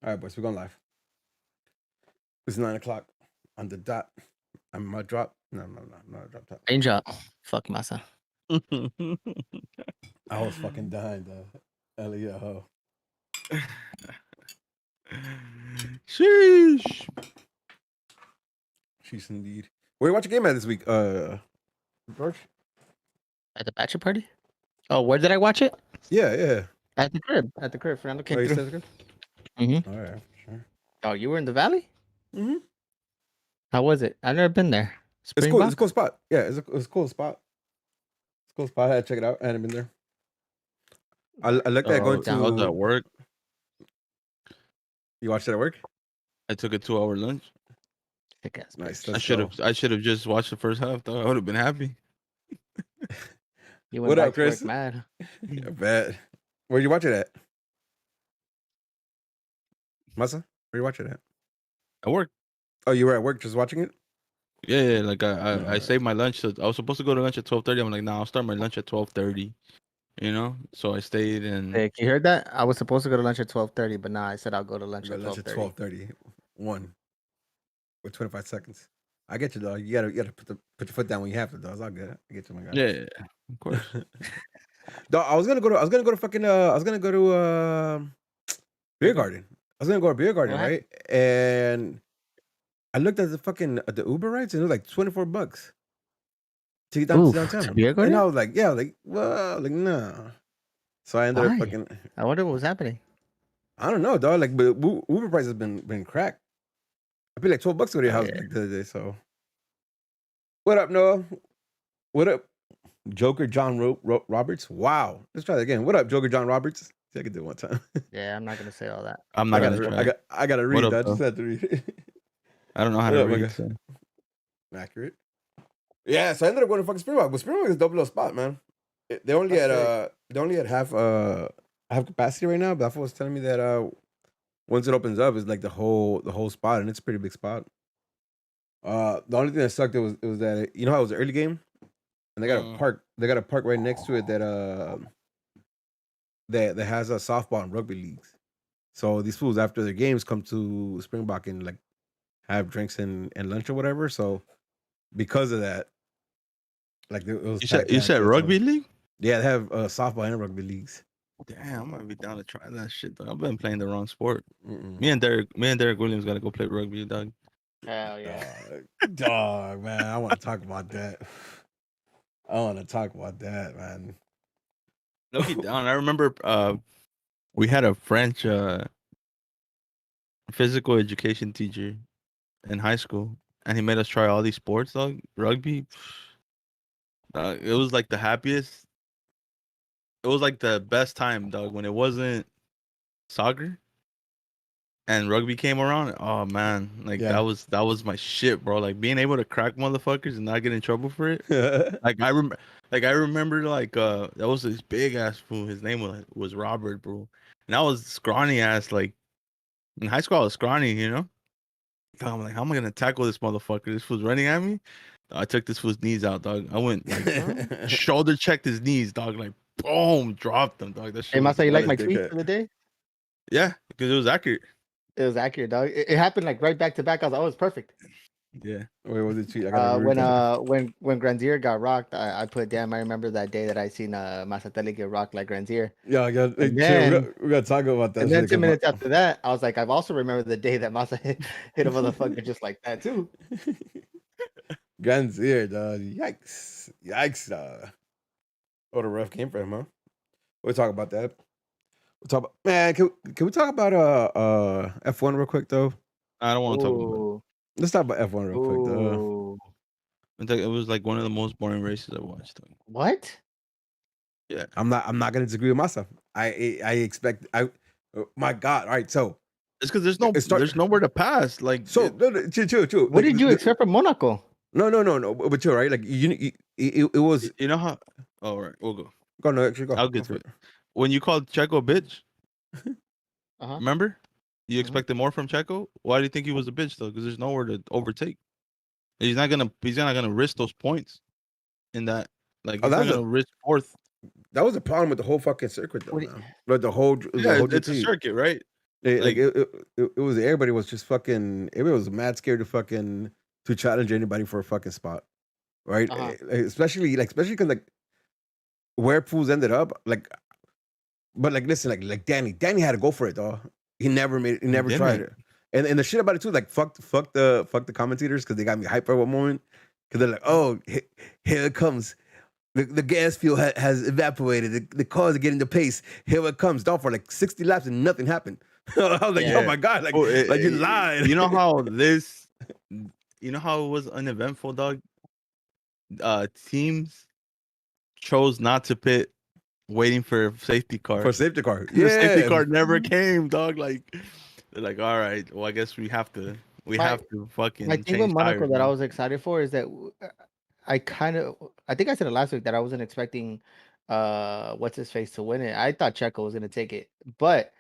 All right, boys, we're going live. It's 9:00 on the dot. I'm my drop. No, not a drop top. Raindrop. Fuck massa. I was fucking dying, though. Elio. Sheesh. She's indeed. Where you watch a game at this week, George? At the bachelor party? Oh, where did I watch it? Yeah. At the crib. At the crib. Fernando came Oh, you through. said good? Mm-hmm. All right, sure. Oh, you were in the valley? Mm-hmm. How was it? I've never been there. It's cool. Springbok? It's a cool spot. Yeah, it's a cool spot. It's a cool spot. I had to check it out. I hadn't been there. I looked at going I was to at work. You watched it at work? I took a 2-hour lunch. Thick ass Nice. bitch. I should have just watched the first half. Though I would have been happy. You went What back up, to work Chris? mad. I bet. Where you watch it at? Masa? Where you watch it at? At work. Oh, you were at work just watching it? Yeah. Like I Alright. saved my lunch. So I was supposed to go to lunch at 12:30. I'm like, nah, I'll start my lunch at 12:30. You know. So I stayed and Hey, you heard that? I was supposed to go to lunch at 12:30, but nah, I said I'll go to lunch Got at lunch at 12:30. 12:30. 1 with 25 seconds. I get you, though. You gotta put your foot down when you have to, though. It's all good. I get you, my guy. yeah, of course. Dog, I was gonna go to fucking Beer Garden. I was gonna go to Beer Garden, What right? And I looked at the Uber rides, and it was like $24 to get down Oof, to downtown. to Beer And Garden? I was like, yeah, well, like nah. So I ended up Why? fucking. I wonder what was happening. I don't know, dog. Like, but Uber price has been cracked. I paid like $12 to go to your house Yeah. back the other day. So, what up, Noah? What up, Joker John Roberts? Wow, let's try that again. What up, Joker John Roberts? See, I can do it one time. Yeah, I'm not gonna say all that. I'm not I gonna try. gotta read. What up, I just though? had to read. I don't know how What to up, my read. guy? So. Accurate. Yeah, so I ended up going to fucking Springbok, but Springbok is a dope little spot, man. They only had half capacity right now, but that was telling me that once it opens up, it's like the whole spot, and it's a pretty big spot. The only thing that sucked it was that you know how it was the early game, and they got a park. They got a park right next to it that has a softball and rugby leagues. So these fools after their games come to Springbok and like have drinks and lunch or whatever. So because of that, like it was. You said rugby league? Yeah, they have softball and rugby leagues. Damn, I'm gonna be down to try that shit. Though. I've been playing the wrong sport. Mm-mm. Me and Derek Williams gotta go play rugby, dog. Hell yeah. Dog, man, I want to talk about that. Man. Look it down. I remember we had a French physical education teacher in high school, and he made us try all these sports, dog. Rugby. It was like the happiest. It was like the best time, dog, when it wasn't soccer and rugby came around. Oh man, like Yeah. that was my shit, bro. Like being able to crack motherfuckers and not get in trouble for it. Like I remember that was this big ass fool. His name was Robert, bro. And I was scrawny ass. Like in high school, I was scrawny, you know. So I'm like, how am I gonna tackle this motherfucker? This fool's running at me. I took this fool's knees out, dog. I went like shoulder checked his knees, dog. Like boom, dropped them, dog. That shit. Hey, Masa, you What like a my tweet dickhead. for the day? Yeah, because it was accurate. It was accurate, dog. It happened like right back to back. I was like, oh, it's perfect. Yeah. Wait, what did you? I gotta read that. When Grandier got rocked, I put, damn, I remember that day that I seen Masatelli get rocked like Grandier. Yeah, I got. Hey, And chill. then- We gotta talk about that. And then shit, 2 'cause minutes after that, I was like, I've also remembered the day that Masa hit a motherfucker just like that too. Guns here, dog. Yikes, dog. What a rough game for him, huh? We'll talk about that. We'll talk about, man. Can we talk about F1 real quick though? I don't want to talk about it. Ooh, Let's talk about F1 real quick though. ooh. It was like one of the most boring races I watched. Dog. What? Yeah. I'm not gonna disagree with myself. I expect. My God. All right. So It's because there's It nowhere to pass. Like chill. What did you expect from Monaco? No. But chill, right? Like it was. You know how? All right, we'll go. Go no, actually go. I'll get to it. When you called Checo a bitch, Uh-huh. remember? You expected more from Checo. Why do you think he was a bitch though? Because there's nowhere to overtake. He's not gonna risk those points in that. Like he's not gonna risk fourth. That was the problem with the whole fucking circuit, though. What do Man. Like the whole Yeah, it's a GP. circuit, right? Like it was everybody was just fucking. Everybody was mad scared to challenge anybody for a fucking spot, right? Especially because like where pools ended up, like, but like listen, like Danny had to go for it, though. He never tried it. And the shit about it too, like fuck the commentators because they got me hyped for one moment because they're like, oh, here it comes. The gas fuel has evaporated. The cars are getting the pace. Here it comes. Dog, for like 60 laps and nothing happened. I was like, oh my god, like you lied. You know how it was uneventful, dog. Teams chose not to pit, waiting for a safety car. For safety car, The safety car never came, dog. Like they're like, all right, well, I guess we have to fucking. I think with Monaco tires, that I man. was excited for is that I think I said it last week that I wasn't expecting what's his face to win it. I thought Checo was gonna take it, but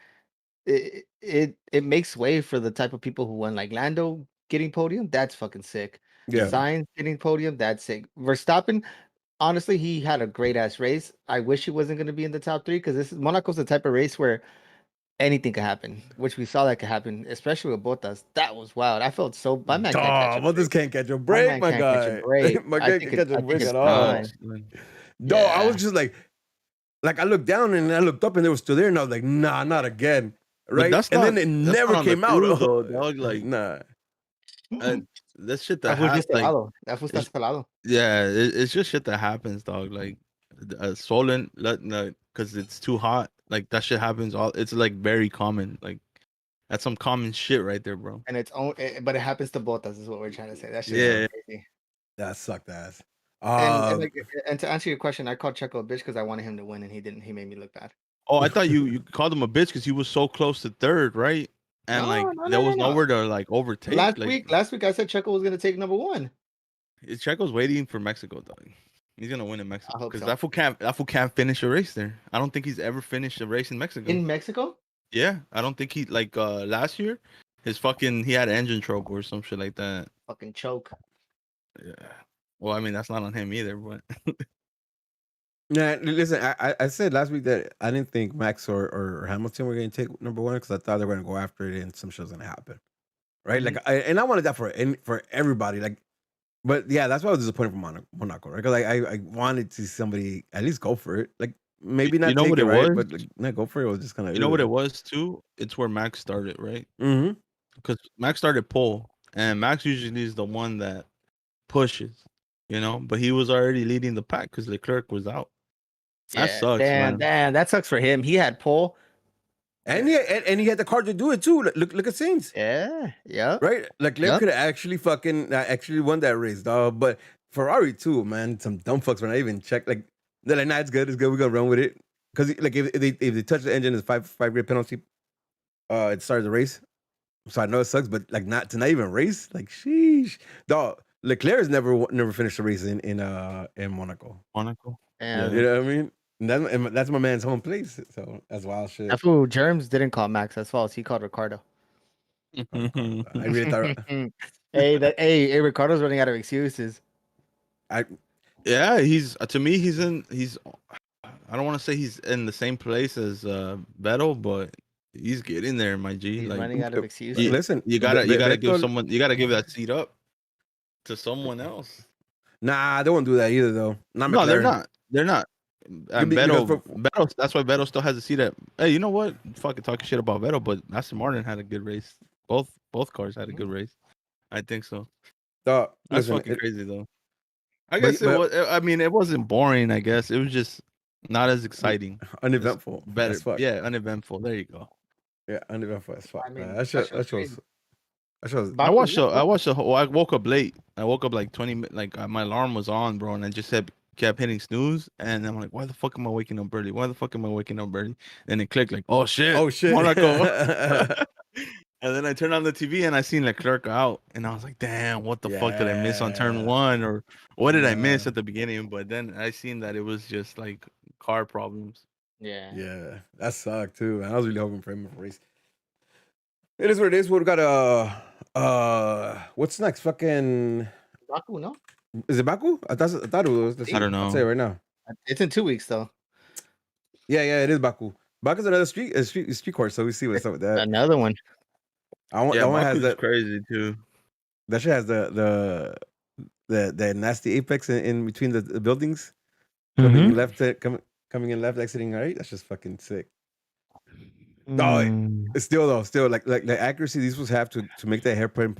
it makes way for the type of people who won, like Lando getting podium. That's fucking sick. Yeah. Sainz getting podium. That's sick. Verstappen, honestly, he had a great ass race. I wish he wasn't gonna be in the top 3 because Monaco's the type of race where anything could happen, which we saw that could happen, especially with Bottas. That was wild. I felt so. My man can't catch a break. Bottas can't catch a break, my guy. My guy can't catch a break at all. Dog, I was just like I looked down and I looked up and they were still there, and I was like, nah, not again. Right? Then it never came out. Though, dog. Like, nah. That shit that happens. That was just pelado. Yeah, it's just shit that happens, dog. Like, swollen, because it's too hot. Like that shit happens. It's like very common. Like that's some common shit right there, bro. And but it happens to Bottas, is what we're trying to say. That shit crazy. That sucked ass. And to answer your question, I called Checo a bitch because I wanted him to win, and he didn't. He made me look bad. Oh, I thought you called him a bitch because he was so close to third, right? And there was nowhere to like overtake. Last week I said Checo was gonna take number 1. Checo's waiting for Mexico, dog. He's gonna win in Mexico because so. that fool can't finish a race there. I don't think he's ever finished a race in Mexico. In Mexico? Yeah, I don't think he last year, he had engine trouble or some shit like that. Fucking choke. Yeah. Well, I mean that's not on him either, but. Yeah, listen, I said last week that I didn't think Max or Hamilton were going to take number 1 because I thought they were going to go after it and some shit was going to happen, right? Mm-hmm. Like, I wanted that for everybody, like. But yeah, that's why I was disappointed for Monaco, right? Because I wanted to see somebody at least go for it. Like maybe not take it, right? But like, not go for it. It was just kind of. You know what it was too? It's where Max started, right? Mm-hmm. Because Max started pole, and Max usually is the one that pushes, But he was already leading the pack because Leclerc was out. That sucks, man. Damn, that sucks for him. He had pole. And he had the car to do it too. Look at Sainz. Yeah. Right? Like Leclerc could have actually actually won that race, dog. But Ferrari too, man. Some dumb fucks when I even check. Like they're like, nah, it's good. We're gonna run with it. Because like if they touch the engine, it's 5-grid penalty. It started the race. So I know it sucks, but like not even race. Like sheesh, dog. Leclerc has never finished a race in Monaco. Yeah. You know what I mean? And that's my man's home place. So that's wild shit. That fool Germs didn't call Max. That's false. He called Ricardo. I really thought. Hey, Ricardo's running out of excuses. Yeah, he's to me. He's I don't want to say he's in the same place as Vettel, but he's getting there, my G. He's like running out of excuses. Listen, you gotta give someone. You gotta give that seat up to someone else. Nah, they won't do that either, though. No, they're not. They're not. And Vettel, that's why Vettel still has a seat at. Hey, you know what? Fucking talking shit about Vettel, but Aston Martin had a good race. Both cars had a good race. I think so. That's fucking crazy, though. I guess it was. I mean, it wasn't boring. I guess it was just not as exciting. Uneventful. Better. Yeah, uneventful. There you go. Yeah, uneventful as fuck. I mean, that shows. I watched the whole. I woke up late. I woke up like 20 minutes. Like my alarm was on, bro, and I just kept hitting snooze, and I'm like, why the fuck am I waking up early? And it clicked like, oh shit, Monaco. And then I turned on the TV and I seen Leclerc out, and I was like, damn, what the fuck did I miss on turn 1, or what did I miss at the beginning? But then I seen that it was just like car problems. Yeah, that sucked too. Man. I was really hoping for him for race. It is what it is. We've got what's next? Fucking Baku, no? Is it Baku? I thought it was. I don't know. I'll say it right now. It's in 2 weeks though. Yeah, it is Baku. Baca's another street court, so we see what's up with that. Another one. That one has Baku's crazy too. That shit has the nasty apex in between the buildings. Coming left, coming in left, exiting right. That's just fucking sick. No, it's still like the accuracy these supposed have to make that hairpin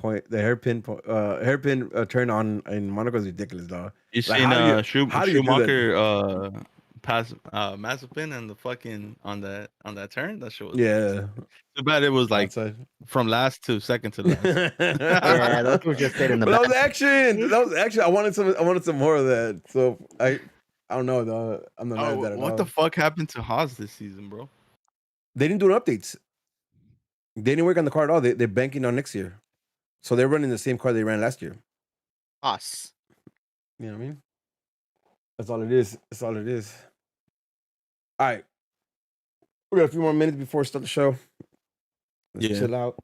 turn on in Monaco is ridiculous, dog. You Like, seen how do you do that? Schumacher pass Mazepin and the fucking on that turn? That shit was Yeah. Too bad it was like Outside. from last to second to last. Yeah, those were just stayed in the But back. that was action. I wanted some more of that. So I don't know, though. I'm not mad at that at What all. the fuck happened to Haas this season, bro? They didn't do an updates. They didn't work on the car at all. They're banking on next year. So they're running the same car they ran last year. Us. You know what I mean? That's all it is. That's all it is. All right. We got a few more minutes before we start the show. Let's chill out.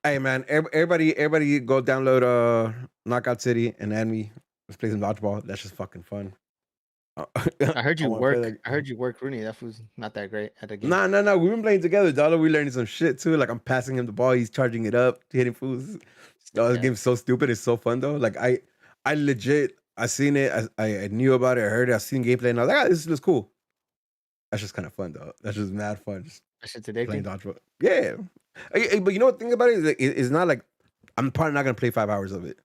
Hey, man. Everybody go download Knockout City and add me. Let's play some dodgeball. That's just fucking fun. I heard you work. I heard you work Rooney. That was not that great at the game. Nah. We've been playing together, dog. We're learning some shit too. Like I'm passing him the ball, he's charging it up, hitting fools. This game's so stupid. It's so fun though. Like I legit, I seen it. I knew about it. I heard it. I seen gameplay, and I was like, this looks cool. That's just kind of fun though. That's just mad fun. Just playing dodgeball. Yeah. But you know what? Thing about it is, it's not like I'm probably not gonna play 5 hours of it,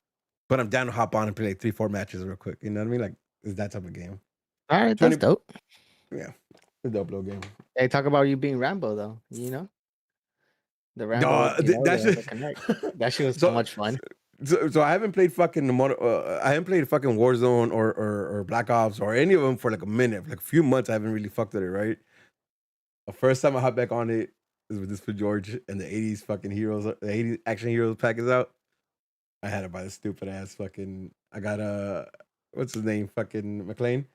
but I'm down to hop on and play like 3-4 matches real quick. You know what I mean? Like it's that type of game. All right, that's dope. Yeah, it's a dope little game. Hey, talk about you being Rambo though. You know, the Rambo. That shit was so much fun. So I haven't played fucking I haven't played fucking Warzone or Black Ops or any of them for like a minute, like a few months. I haven't really fucked with it, right? The first time I hop back on it is with this for George and the 80s fucking heroes, the 80s action heroes pack is out. I had to buy the stupid ass fucking. I got what's his name? Fucking McClane.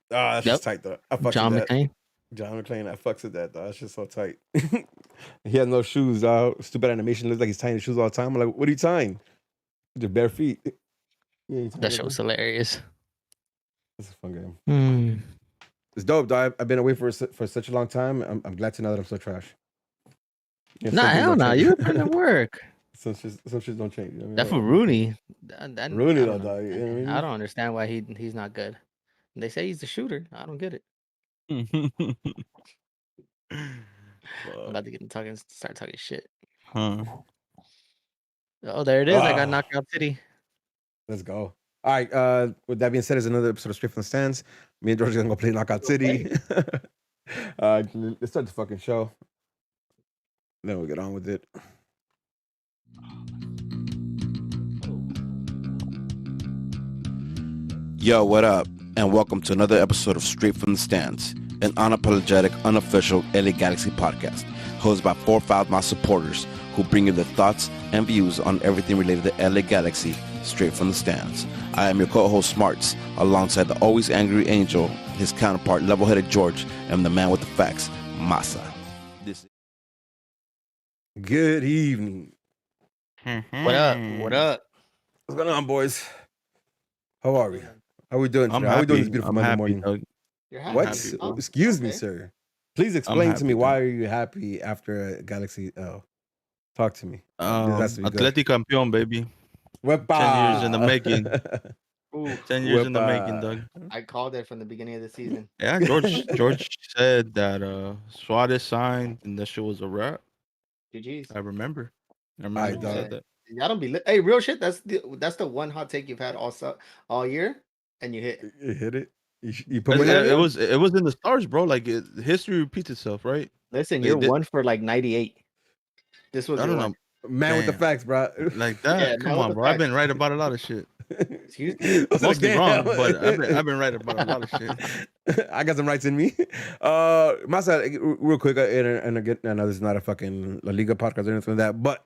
Oh, that's just tight though. I fucks John with that. McClane. John McClane, I fucks with that though. That's just so tight. He has no shoes, dog. Stupid animation. Looks like he's tying his shoes all the time. I'm like, what are you tying? Just bare feet. Yeah, that shit was hilarious. It's a fun game. It's dope, dog. I've been away for such a long time. I'm glad to know that I'm so trash. Nah, hell no. You were putting in work. Some shit don't change. You know what I mean? That for Rooney. Rooney though, dog. You know what I mean? I don't understand why he's not good. They say he's the shooter. I don't get it. I'm about to start talking shit. Oh, there it is. I got Knockout City. Let's go. All right. With that being said, there's another episode of Straight from the Stands. Me and George are gonna go play Knockout City. Let's start the fucking show. Then we'll get on with it. Yo, what up? And welcome to another episode of Straight from the Stands, an unapologetic, unofficial LA Galaxy podcast, hosted by 4 Foul-Mouth supporters who bring you their thoughts and views on everything related to LA Galaxy, straight from the stands. I am your co-host Smarts, alongside the always angry Angel, his counterpart Level-Headed George, and the man with the facts, Masa. Good evening. What up? What up? What's going on, boys? How are we? How are we doing? How are we doing this beautiful Monday morning? Doug. What? Happy, Excuse me, sir. Please explain to me Doug. why are you happy after Galaxy? Talk to me. Atleti campeón, baby. Wepa. 10 years in the making. 10 years in the making, Doug. I called it from the beginning of the season. Yeah, George said that Suarez signed and that shit was a wrap. GG's. I remember he said that. Y'all don't be hey, real shit. That's the one hot take you've had all year, and you hit. You hit it. You put it was in the stars, bro. Like history repeats itself, right? Listen, you're 1 for like 98. This was I don't know, man. With the facts, bro. Like that. Yeah, come on, bro. I've been right about a lot of shit. Excuse me. Mostly wrong, but I've been right about a lot of shit. I got some rights in me. Masa, real quick, and again, I know this is not a fucking La Liga podcast or anything like that, but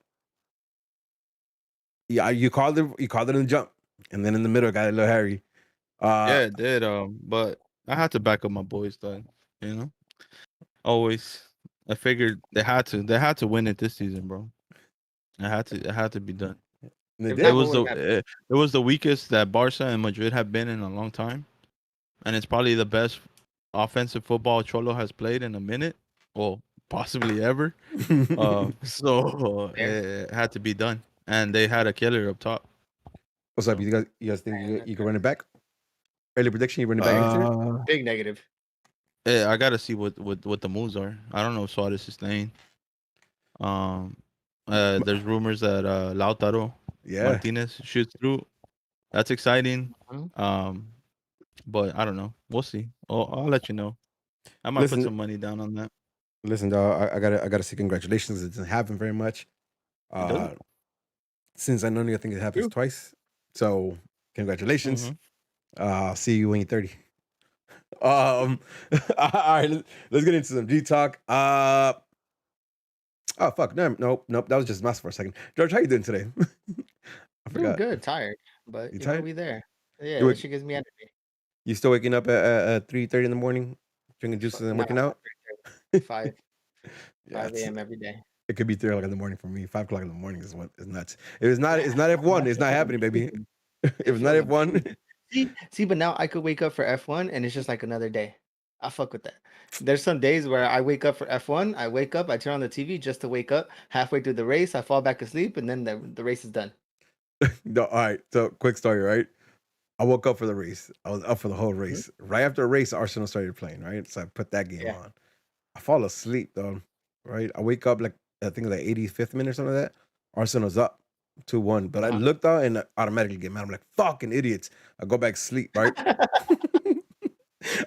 yeah, you called it in the jump, and then in the middle, it got a little hairy. Yeah, it did. But I had to back up my boys, though. You know, always. I figured they had to win it this season, bro. It had to be done. It was the weakest that Barca and Madrid have been in a long time, and it's probably the best offensive football Cholo has played in a minute, well, possibly ever. So it had to be done, and they had a killer up top. What's up? You guys think you can run it back? Early prediction, you run it back next year? Big negative. Yeah, I gotta see what the moves are. I don't know if Suarez is staying. There's rumors that Lautaro Martinez shoots through. That's exciting. But I don't know. We'll see. I'll let you know. I might put some money down on that. Listen, dog, I gotta say congratulations. It doesn't happen very much. Since I know you, I think it happens twice. So congratulations. See you when you're 30. All right, let's get into some G talk. Oh fuck, nope. That was just mess for a second. George, how you doing today? I forgot. Doing good, tired, but you know, tired? we there. Yeah, she gives me energy. You still waking up at 3:30 in the morning, drinking juices and working out? 5 a.m. every day. It could be 3 o'clock in the morning for me. 5 o'clock in the morning is nuts. It's not F1. It's not happening, baby. It was not F1. See, but now I could wake up for F1 and it's just like another day. I fuck with that. There's some days where I wake up for F1. I wake up, I turn on the TV just to wake up. Halfway through the race, I fall back asleep, and then the race is done. No, all right. So, quick story, right? I woke up for the race. I was up for the whole race. Right after the race, Arsenal started playing, right? So I put that game on. I fall asleep, though, right? I wake up like, I think like 85th minute or something like that. Arsenal's up 2-1. But I looked out and I automatically get mad. I'm like, fucking idiots. I go back to sleep, right?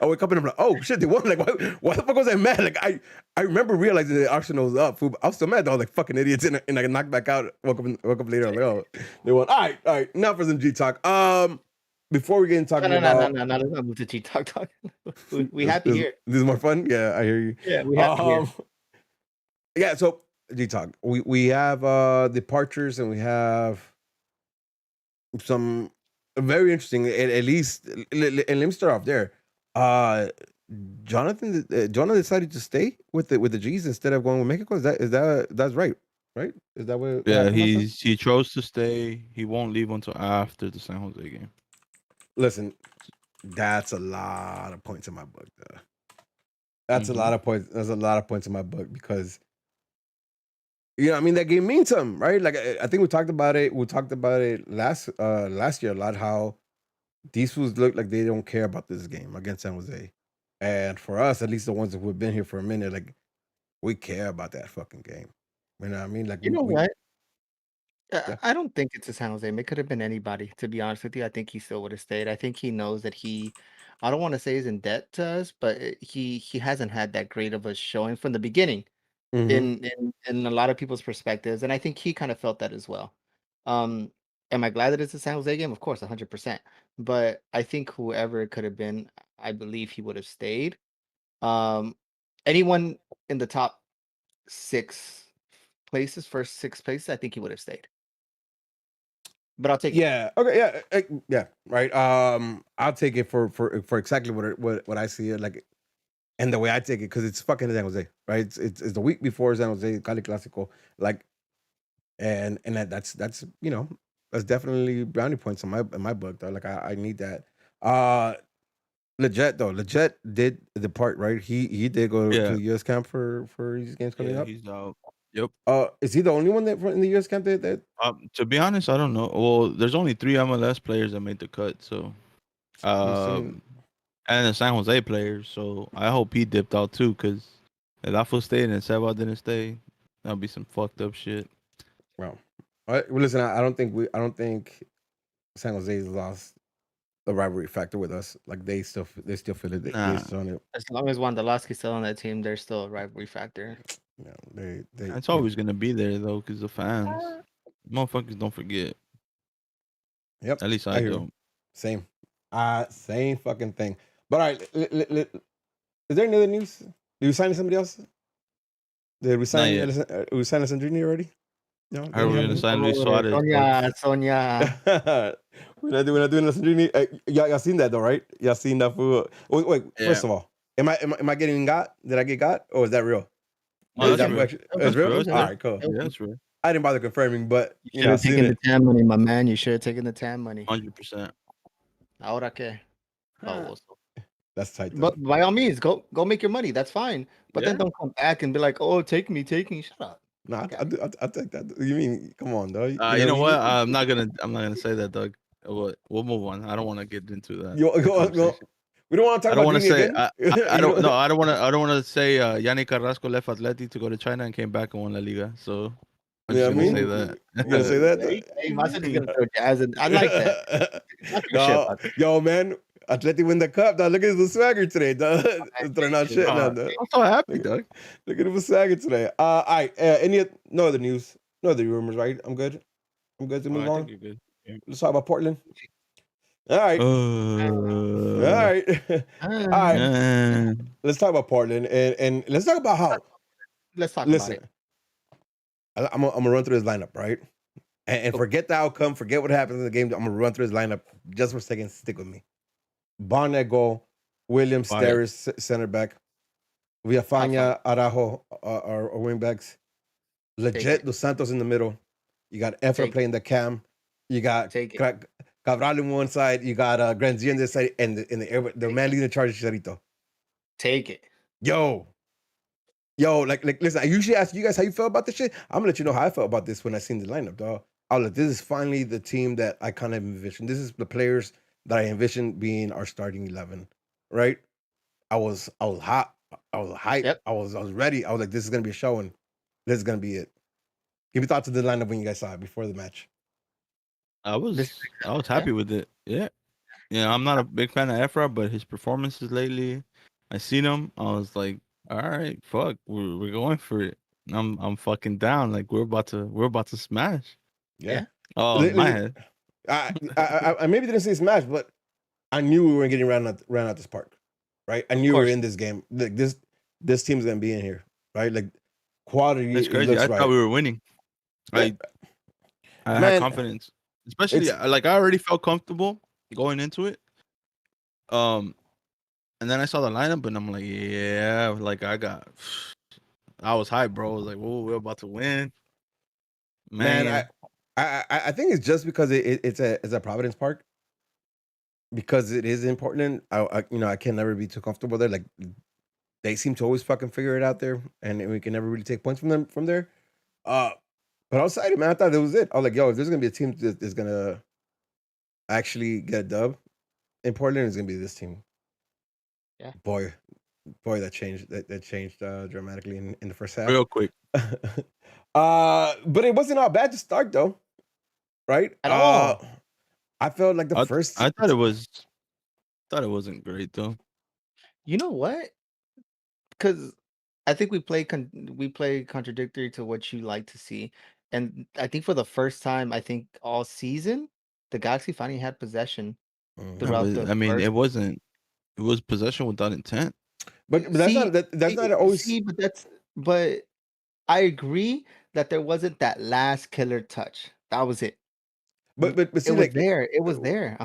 I wake up and I'm like, oh shit, they won. Like, why the fuck was I mad? Like, I remember realizing that Arsenal was up. I was still mad though. I was like, fucking idiots. And I knocked back out. Woke up later. I'm like, oh, they won. All right. Now for some G talk. Before we get into talking about no, let's not move to G talk. We happy here. This is more fun. Yeah, I hear you. Yeah, we happy here. Yeah, so G talk. We have departures and we have some very interesting. At least, and let me start off there. Jonathan decided to stay with the G's instead of going with Mexico. That's right? Is that what? Yeah, he chose to stay. He won't leave until after the San Jose game. Listen, that's a lot of points in my book. That's a lot of points. There's a lot of points in my book because, I mean, that game means something, right? Like I think we talked about it. We talked about it last year a lot. How these fools look like they don't care about this game against San Jose, and for us, at least the ones who have been here for a minute, like we care about that fucking game. You know what I mean? Like what? I don't think it's a San Jose. It could have been anybody, to be honest with you. I think he still would have stayed. I think he knows that I don't want to say he's in debt to us, but he hasn't had that great of a showing from the beginning in a lot of people's perspectives. And I think he kind of felt that as well. Am I glad that it's a San Jose game? Of course, 100%. But I think whoever it could have been, I believe he would have stayed. Anyone in the top 6 places, first 6 places, I think he would have stayed. But I'll take it. Yeah. Okay. Yeah. Right. I'll take it for exactly what I see it like, and the way I take it because it's fucking San Jose, right? It's the week before San Jose Cali Clasico, like, and that's that's definitely brownie points in my book though. Like I need that. Leggett did depart, right? He did go to the U.S. camp for these games coming up. He's out. Yep. Is he the only one that in the U.S. camp that? To be honest, I don't know. Well, there's only 3 MLS players that made the cut, so and the San Jose players. So I hope he dipped out too, because if that fool stayed and Seba didn't stay, that'd be some fucked up shit. Well, listen, I don't think San Jose's lost the rivalry factor with us. Like they still feel it. They're still on it. As long as Wondolowski's still on that team, there's still a rivalry factor. Yeah, it's always gonna be there though, because the fans, motherfuckers don't forget. Yep. At least I don't. Same. Same fucking thing. But all right, is there any other news? Did we sign somebody else? Did we sign Ellison Jr. already? No. Are we gonna sign Luis Suarez? Sonia. We're not doing Ellison Jr. Y'all seen that though, right? Y'all seen that fool? Wait. Yeah. First of all, am I getting got? Did I get got, or is that real? No, that's real. That's real. All right, cool. Yeah, that's real. I didn't bother confirming, but you should have taken the TAM money, my man. You should have taken the TAM money. 100%. Ahora qué? That's tight. Though. But by all means, go make your money. That's fine. But then Yeah. don't come back and be like, "Oh, take me." Shut up. No, Okay. I take that. You mean, come on, though. You know what? I'm not gonna say that, Doug. We'll move on. I don't want to get into that. Conversation. We don't want to talk I don't about want to Dini say. again. I don't. No, I don't want to. I don't want to say. Yannick Carrasco left Atleti to go to China and came back and won La Liga. So I'm just gonna say that. You gonna say that? Hey, Masa's gonna throw jazz, and I like that. No, yo, man. Atleti win the cup, dog. Look at his swagger today, dog. Throwing out shit now, dog. I'm so happy, Doug. Look at his swagger today. All right. No other news, no other rumors, right? I'm good. I'm good to move on. You're good. Yeah. Let's talk about Portland. All right. All right. All right. Let's talk about Portland and let's talk about how. Let's talk about it. I'm gonna run through his lineup, right? And forget the outcome, forget what happens in the game. I'm gonna run through his lineup just for a second. Stick with me. Bonnet goal, Williams, Steris, center back, Villafana, Araujo, our wing backs, legit Dos Santos in the middle. You got Efra playing the cam. You got Cabral on one side. You got Granzier on this side, and the man leading the charge is Chicharito. Take it. Yo, like listen, I usually ask you guys how you felt about this shit. I'm gonna let you know how I felt about this when I seen the lineup, dog. I was like, this is finally the team that I kind of envisioned. This is the players that I envisioned being our starting 11, right? I was hot. I was hyped. Yep. I was ready. I was like, this is gonna be a show, and this is gonna be it. Give me thoughts of the lineup when you guys saw it before the match. I was happy with it. Yeah. I'm not a big fan of Efra, but his performances lately, I seen him. I was like, all right, fuck, we're going for it. I'm fucking down. Like we're about to smash. Yeah. Oh, in my head. I maybe didn't say smash, but I knew we were getting ran out this park, right? I knew we were in this game. Like this team's gonna be in here, right? Like quality. That's crazy. I thought we were winning. I had confidence, especially like I already felt comfortable going into it. And then I saw the lineup, and I'm like, yeah, like I was hyped, bro. I was like, whoa, we're about to win, man. I think it's just because it's a Providence Park, because it is in Portland. I can never be too comfortable there. Like they seem to always fucking figure it out there, and we can never really take points from them from there. But I was excited, man. I thought that was it. I was like, yo, if there's gonna be a team that is gonna actually get a dub in Portland, it's gonna be this team. Yeah. Boy, that changed dramatically in the first half. Real quick. But it wasn't all bad to start though, right? At all. I felt like the first. I thought it wasn't great though. You know what? Because I think we play contradictory to what you like to see, and I think for the first time, I think all season, the Galaxy finally had possession throughout the. I mean, it wasn't. It was possession without intent. But that's not always. See, but I agree that there wasn't that last killer touch. That was it. But see, it was there. It was there.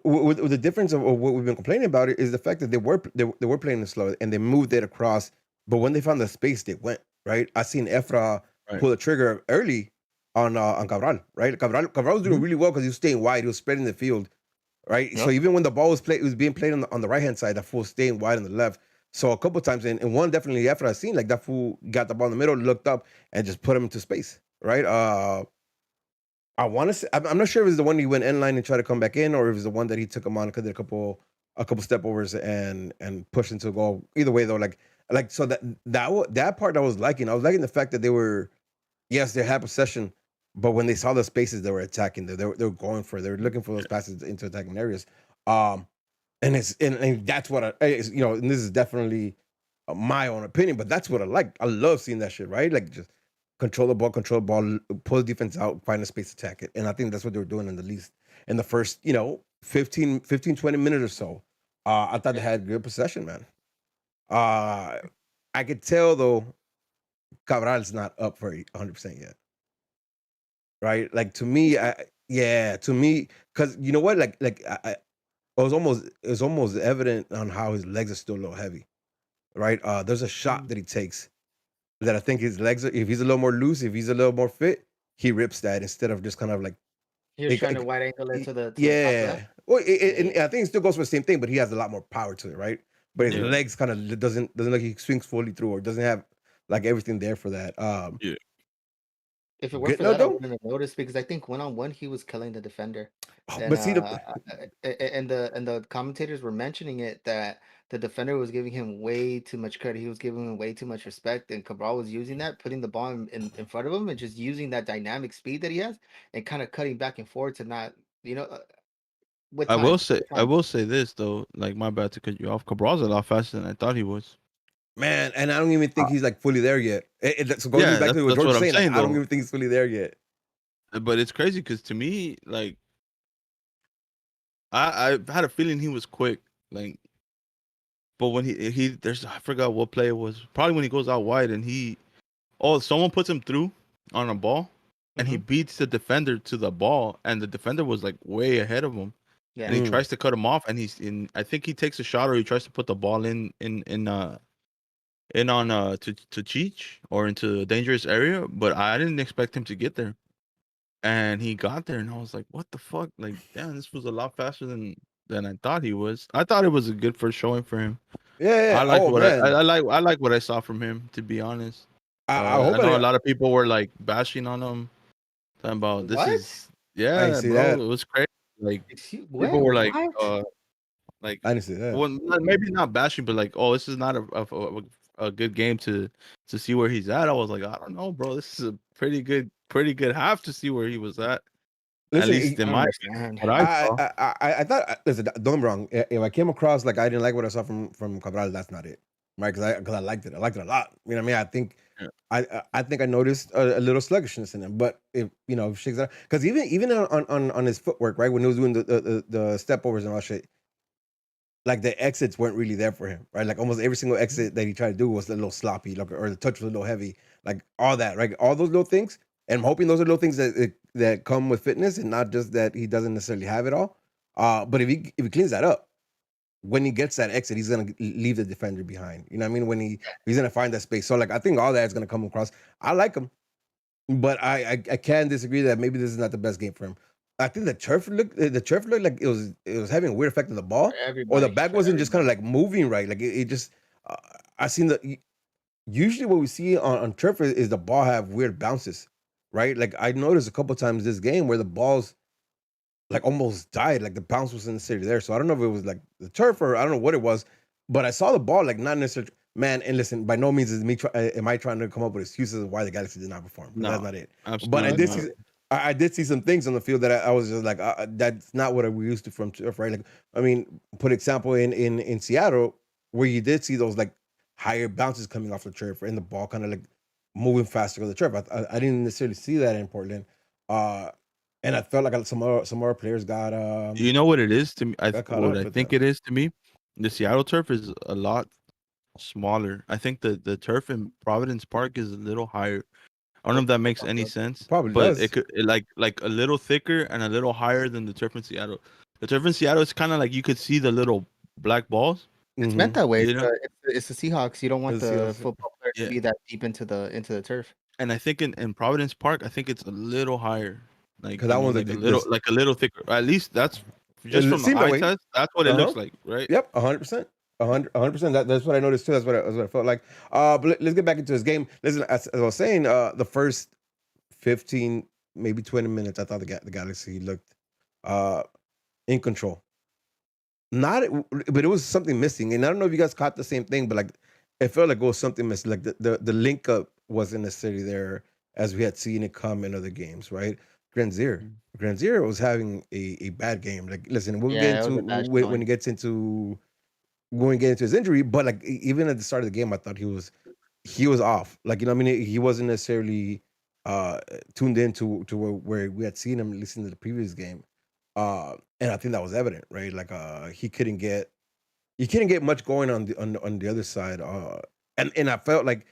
With the difference of what we've been complaining about it is the fact that they were playing it slow and they moved it across. But when they found the space, they went right. I seen Efra pull the trigger early on Cabral. Right, Cabral was doing really well because he was staying wide. He was spreading the field. Right, yep. So even when the ball was played, it was being played on the right hand side. That fool staying wide on the left. So a couple times, and one definitely after I seen like that fool got the ball in the middle, looked up, and just put him into space. Right. I want to say I'm not sure if it was the one he went in line and tried to come back in, or if it was the one that he took him on because did a couple step overs and pushed into a goal. Either way, though, like so that part I was liking. I was liking the fact that they were, yes, they had possession. But when they saw the spaces, they were attacking. They were going for it. They were looking for those passes into attacking areas. And that's what and this is definitely my own opinion, but that's what I like. I love seeing that shit, right? Like just control the ball, pull the defense out, find a space to attack it. And I think that's what they were doing in the first, 15, 20 minutes or so. I thought they had good possession, man. I could tell though, Cabral's not up for 100% yet. Right, like to me, because you know what, it was almost evident on how his legs are still a little heavy, right? There's a shot that he takes that I think his legs, if he's a little more loose, if he's a little more fit, he rips that instead of just kind of like he was trying to wide angle it to the well, and I think it still goes for the same thing, but he has a lot more power to it, right? but his Yeah. legs kind of doesn't like he swings fully through or doesn't have like everything there for that. Yeah. If it weren't for No, that, I don't. wouldn't have noticed because I think 1-on-1 he was killing the defender. Then But see, and the commentators were mentioning it that the defender was giving him way too much credit. He was giving him way too much respect, and Cabral was using that, putting the ball in front of him and just using that dynamic speed that he has and kind of cutting back and forth to not, you know, with I will time. say With I time. will say this though, like my bad to cut you off. Cabral's a lot faster than I thought he was. man, and I don't even think he's like fully there yet. So going Yeah, back to what that's George what was I'm saying, like saying I don't though. even think he's fully there yet. But it's crazy because to me, like I had a feeling he was quick. Like, but when he there's I forgot what play it was. Probably when he goes out wide and someone puts him through on a ball and he beats the defender to the ball and the defender was like way ahead of him. Yeah. And he tries to cut him off and I think he takes a shot or he tries to put the ball in on to Cheech or into a dangerous area, but I didn't expect him to get there. And he got there and I was like, what the fuck? Like, damn, this was a lot faster than I thought he was. I thought it was a good first showing for him. Yeah. I liked Oh what man, I like what I saw from him, to be honest. I hope I know a lot of people were like bashing on him, talking about this What? is I didn't yeah, see bro. that. It was crazy. Like What? people were like What? like I didn't see that. well maybe not bashing, but like, oh, this is not a good game to see where he's at. I was like, I don't know, bro. This is a pretty good half to see where he was at. At Listen, least I in don't my understand. what I saw. I thought. Listen, don't get me wrong. If I came across like I didn't like what I saw from Cabral, that's not it, right? Because I liked it. I liked it a lot. You know what I mean? I think Yeah. I think I noticed a little sluggishness in him, but if you know, shakes out because even on his footwork, right, when he was doing the step overs and all that shit, like the exits weren't really there for him, right? Like almost every single exit that he tried to do was a little sloppy, like or the touch was a little heavy, like all that, right? All those little things, and I'm hoping those are little things that come with fitness, and not just that he doesn't necessarily have it all. But if he cleans that up, when he gets that exit, he's gonna leave the defender behind. You know what I mean? When he's gonna find that space. So like I think all that is gonna come across. I like him, but I can disagree that maybe this is not the best game for him. I think the turf looked like it was having a weird effect on the For ball, or the everybody. back For wasn't just kind of everybody. like moving right. Like it just uh, I seen usually what we see on turf is the ball have weird bounces, right? Like I noticed a couple times this game where the balls like almost died, like the bounce wasn't necessarily there. So I don't know if it was like the turf or I don't know what it was, but I saw the ball like not necessarily. Man, and listen, by no means is am I trying to come up with excuses of why the Galaxy did not perform, because that's No, not it. But I absolutely did not. see, I did see some things on the field that I was just like, that's not what we used to from turf, right? Like, I mean, put example in Seattle where you did see those like higher bounces coming off the turf and the ball kind of like moving faster on the turf. I didn't necessarily see that in Portland, uh, and I felt like some other players You know what it is to me? got caught What up I with think that. it is to me. The Seattle turf is a lot smaller. I think the turf in Providence Park is a little higher. I don't know if that makes any sense, Probably but does. like a little thicker and a little higher than the turf in Seattle. The turf in Seattle is kind of like you could see the little black balls. It's meant Mm-hmm. that way. You know? It's the Seahawks. You don't want Let's see. the football player to Yeah. be that deep into the turf. And I think in Providence Park, I think it's a little higher. Like, Because that one's like this. like a little thicker. At least that's just It from the seemed that eye way. test. That's what it Uh huh. looks like, right? Yep, 100%. 100%. That's what I noticed too. That's what I felt like. But let's get back into his game. Listen, as I was saying, the first 15, maybe 20 minutes, I thought the Galaxy looked uh in control. Not, but it was something missing, and I don't know if you guys caught the same thing, but like it felt like it was something missing. Like the link up wasn't necessarily there as we had seen it come in other games, right? Granzier, Mm. Granzier was having a bad game. Like, listen, we'll get Yeah, it into was a bad when showing. it gets into when we get into his injury, but like even at the start of the game, I thought he was off. Like, you know, what I mean, he wasn't necessarily uh tuned in to where we had seen him at least in the previous game. And I think that was evident, right? Like he couldn't get much going on the other side. And I felt like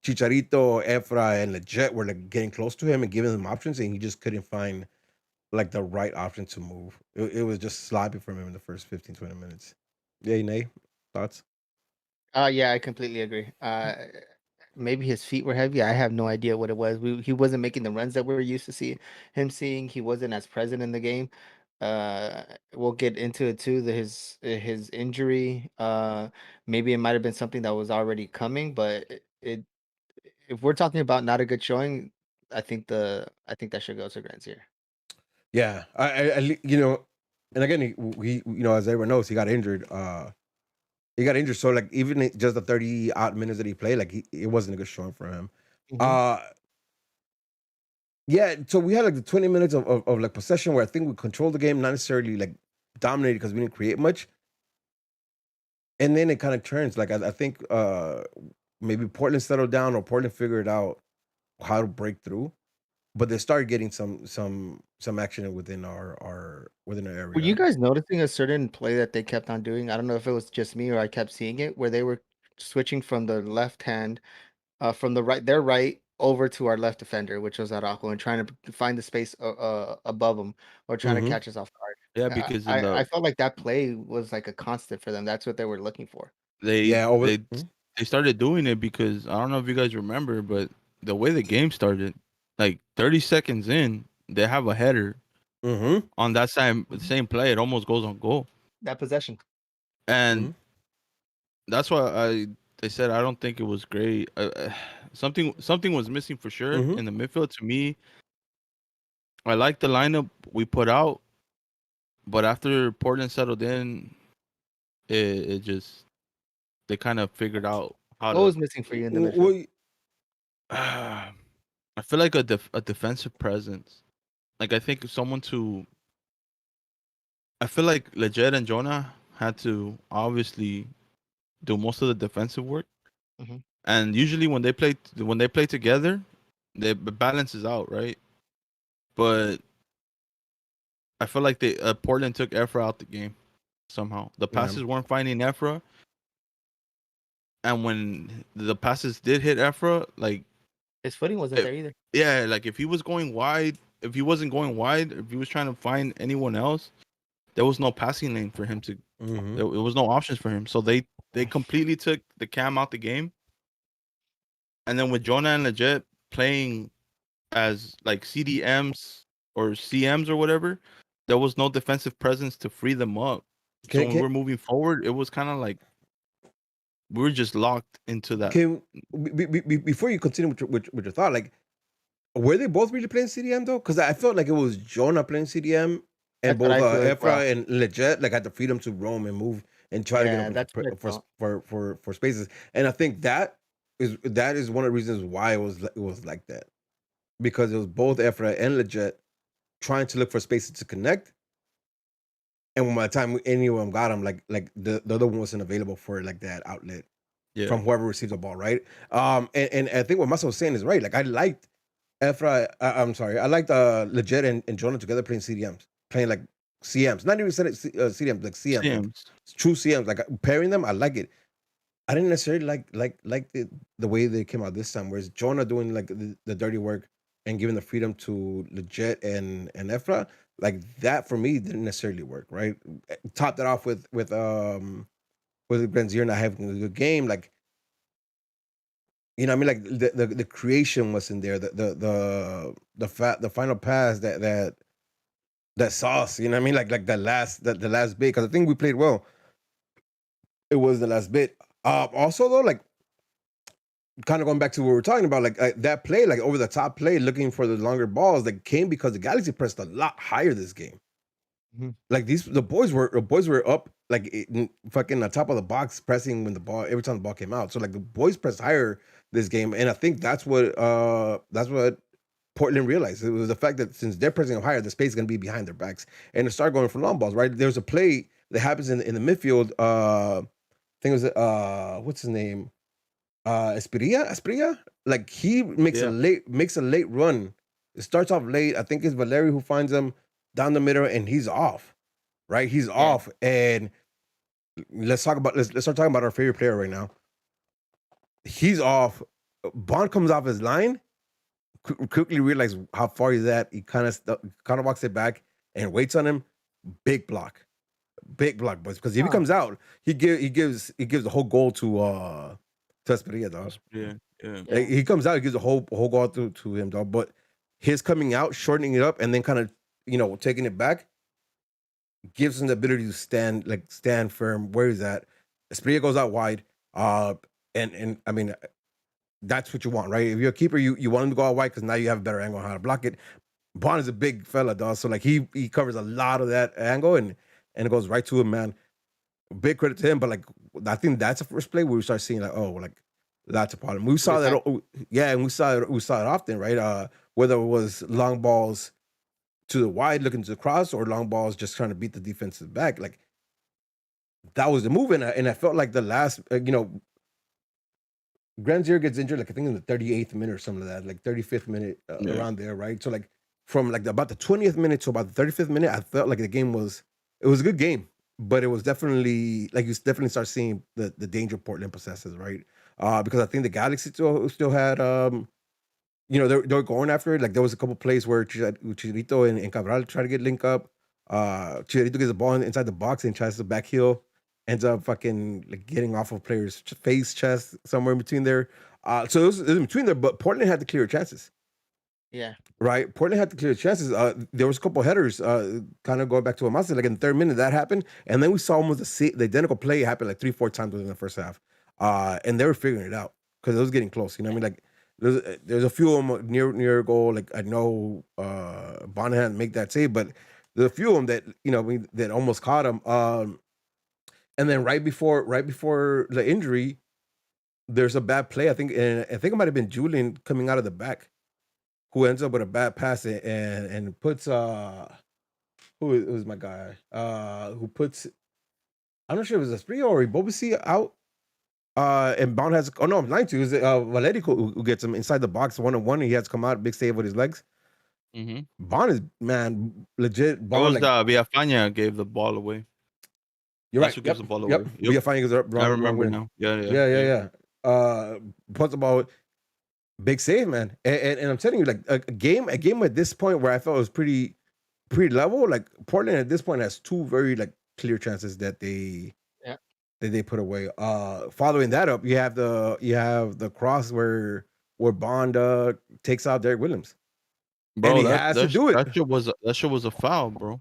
Chicharito, Efra, and Leggett were like getting close to him and giving him options, and he just couldn't find like the right option to move. It was just sloppy from him in the first 15, 20 minutes. Yeah, Nay, thoughts? Yeah, I completely agree. Maybe his feet were heavy. I have no idea what it was. He wasn't making the runs that we're used to see him seeing. He wasn't as present in the game. We'll get into it too. His injury. Maybe it might have been something that was already coming, but it if we're talking about not a good showing, I think that should go to Granzier. Yeah, you know, and again, you know, as everyone knows, he got injured. He got injured, so like even just the 30 odd minutes that he played, like it wasn't a good showing for him. Mhm. Yeah, so we had like the 20 minutes of like possession where I think we controlled the game, not necessarily like dominated because we didn't create much. And then it kind of turns. Like I think maybe Portland settled down or Portland figured out how to break through, but they started getting some action within our within our Were you area. guys noticing a certain play that they kept on doing? I don't know if it was just me or I kept seeing it, where they were switching from the left hand, from the right, their right over to our left defender, which was Araujo, and trying to find the space above him or trying to Mm-hmm. catch us off guard. Yeah, because in I the felt like that play was like a constant for them. That's what they were looking for. they Yeah, over. they they started doing it because I don't know if you guys remember, but the way the game started, like 30 seconds in, they have a header Mm-hmm. on that same play. It almost goes on goal, That possession. and Mm-hmm. that's why they said I don't think it was great. Something was missing for sure Mm-hmm. in the midfield. To me, I like the lineup we put out, but after Portland settled in, it just they kind of figured out how What to. was missing for you in the midfield? I feel like a defensive presence. Like I think someone to. I feel like Leggett and Jonah had to obviously do most of the defensive work, Mhm. and usually when they play together, it balances out, right? But I feel like they Portland took Efra out the game somehow. The Yeah. passes weren't finding Efra, and when the passes did hit Efra, like His footing wasn't it, there either. yeah, like if he was going wide, if he wasn't going wide, if he was trying to find anyone else, there was no passing lane for him to. Mm-hmm. There was no options for him, so they completely took the Cam out the game, and then with Jonah and Leggett playing as like CDMs or CMs or whatever, there was no defensive presence to free them up. So when we're moving forward, it was kind of like we were just locked into that. Can before you continue with your thought, like were they both really playing CDM though? Because I felt like it was Jonah playing CDM and That's what both I feel as well. Efra and Leggett like had the freedom to roam and move and try to get Yeah, open that's what I felt. for spaces. And I think that is one of the reasons why it was like that, because it was both Efra and Leggett trying to look for spaces to connect. And when by the time any of them got them, like the other one wasn't available for like that outlet Yeah, from whoever receives the ball, right? And I think what Masa was saying is right. Like I liked Efra, I'm sorry, I liked Leggett and Jonah together playing CDMs, playing like CMs, not even CDMs, like CMs, like Sims. true CMs. Like pairing them, I like it. I didn't necessarily like the way they came out this time, whereas Jonah doing like the dirty work and giving the freedom to Leggett and Efra, like that for me didn't necessarily work, right? Topped it off with Benzier not having a good game, like you know what I mean, like the creation wasn't there, the final pass that sauce, you know what I mean, like the last bit, because I think we played well. It was the last bit. Also though, like kind of going back to what we were talking about, like that play, like over the top play, looking for the longer balls, that came because the Galaxy pressed a lot higher this game. Mhm. Like the boys were up like fucking on top of the box pressing when the ball every time the ball came out. So like the boys pressed higher this game, and I think that's what Portland realized. It was the fact that since they're pressing higher, the space is gonna be behind their backs, and to start going for long balls. Right, there's a play that happens in the midfield. I think it was what's his name? Esprilla. Like he makes Yeah. a late run. It starts off late. I think it's Valeri who finds him down the middle, and he's off. Right, he's off. And let's start talking about our favorite player right now. He's off. Bond comes off his line. Quickly realizes how far he's at. He kind of walks it back and waits on him. Big block, boys. Because if he comes out, he gives the whole goal to Esprilla, dog. Yeah. Like, he comes out, he gives the whole goal to him, dog. But his coming out, shortening it up, and then kind of taking it back. gives him the ability to stand firm where he's at. Esprilla goes out wide. And I mean, that's what you want, right? If you're a keeper, you want him to go out wide because now you have a better angle on how to block it. Bond is a big fella, dog. So like he covers a lot of that angle and it goes right to him, man. Big credit to him, but like I think that's the first play where we start seeing like, oh, like that's a problem. We saw that, yeah, and we saw it often, right? Whether it was long balls to the wide looking to the cross or long balls just trying to beat the defensive back, like that was the move, and I felt like the last, Granzier gets injured, like I think in the 38th minute or something like that, like 35th minute around there, right? So like from like about the 20th minute to about the 35th minute, I felt like the game was a good game, but it was definitely like you definitely start seeing the danger Portland possesses, right? Because I think the Galaxy still had they're going after it. Like there was a couple plays where Chicharito and Cabral try to get link up. Chicharito gets the ball inside the box and tries to back heel, ends up fucking like getting off of players' face, chest, somewhere in between there. So it was in between there, but Portland had the clear chances. Yeah. Right. Portland had the clear chances. There was a couple headers, kind of going back to what Mas said, like in the third minute that happened. And then we saw almost the identical play happen like 3-4 times within the first half. And they were figuring it out because it was getting close. You know what I mean? Like there's a few of them near goal. Like I know Bonnet hadn't make that save, but there's a few of them that, that almost caught him. And then right before the injury, there's a bad play. I think it might have been Julian coming out of the back, who ends up with a bad pass and puts who's my guy? Who puts, I'm not sure if it was Esprit or Bobisi out. And Bond has, oh no, I'm lying to you. It was Valeri who gets him inside the box 1-on-1, and he has to come out, big save with his legs. Mm-hmm. Bond is, man, legit. Bond, was Villafana gave the ball away. You're That's right. who gives the ball away. Yep. Villafana gives it wrong. I remember now. Yeah. Puts the ball. Big save, man. And I'm telling you, like a game at this point where I felt it was pretty level. Like Portland at this point has two very like clear chances that they put away. Following that up, you have the cross where Bond takes out Derek Williams. Bro, and he has to do it. That shit was a foul, bro.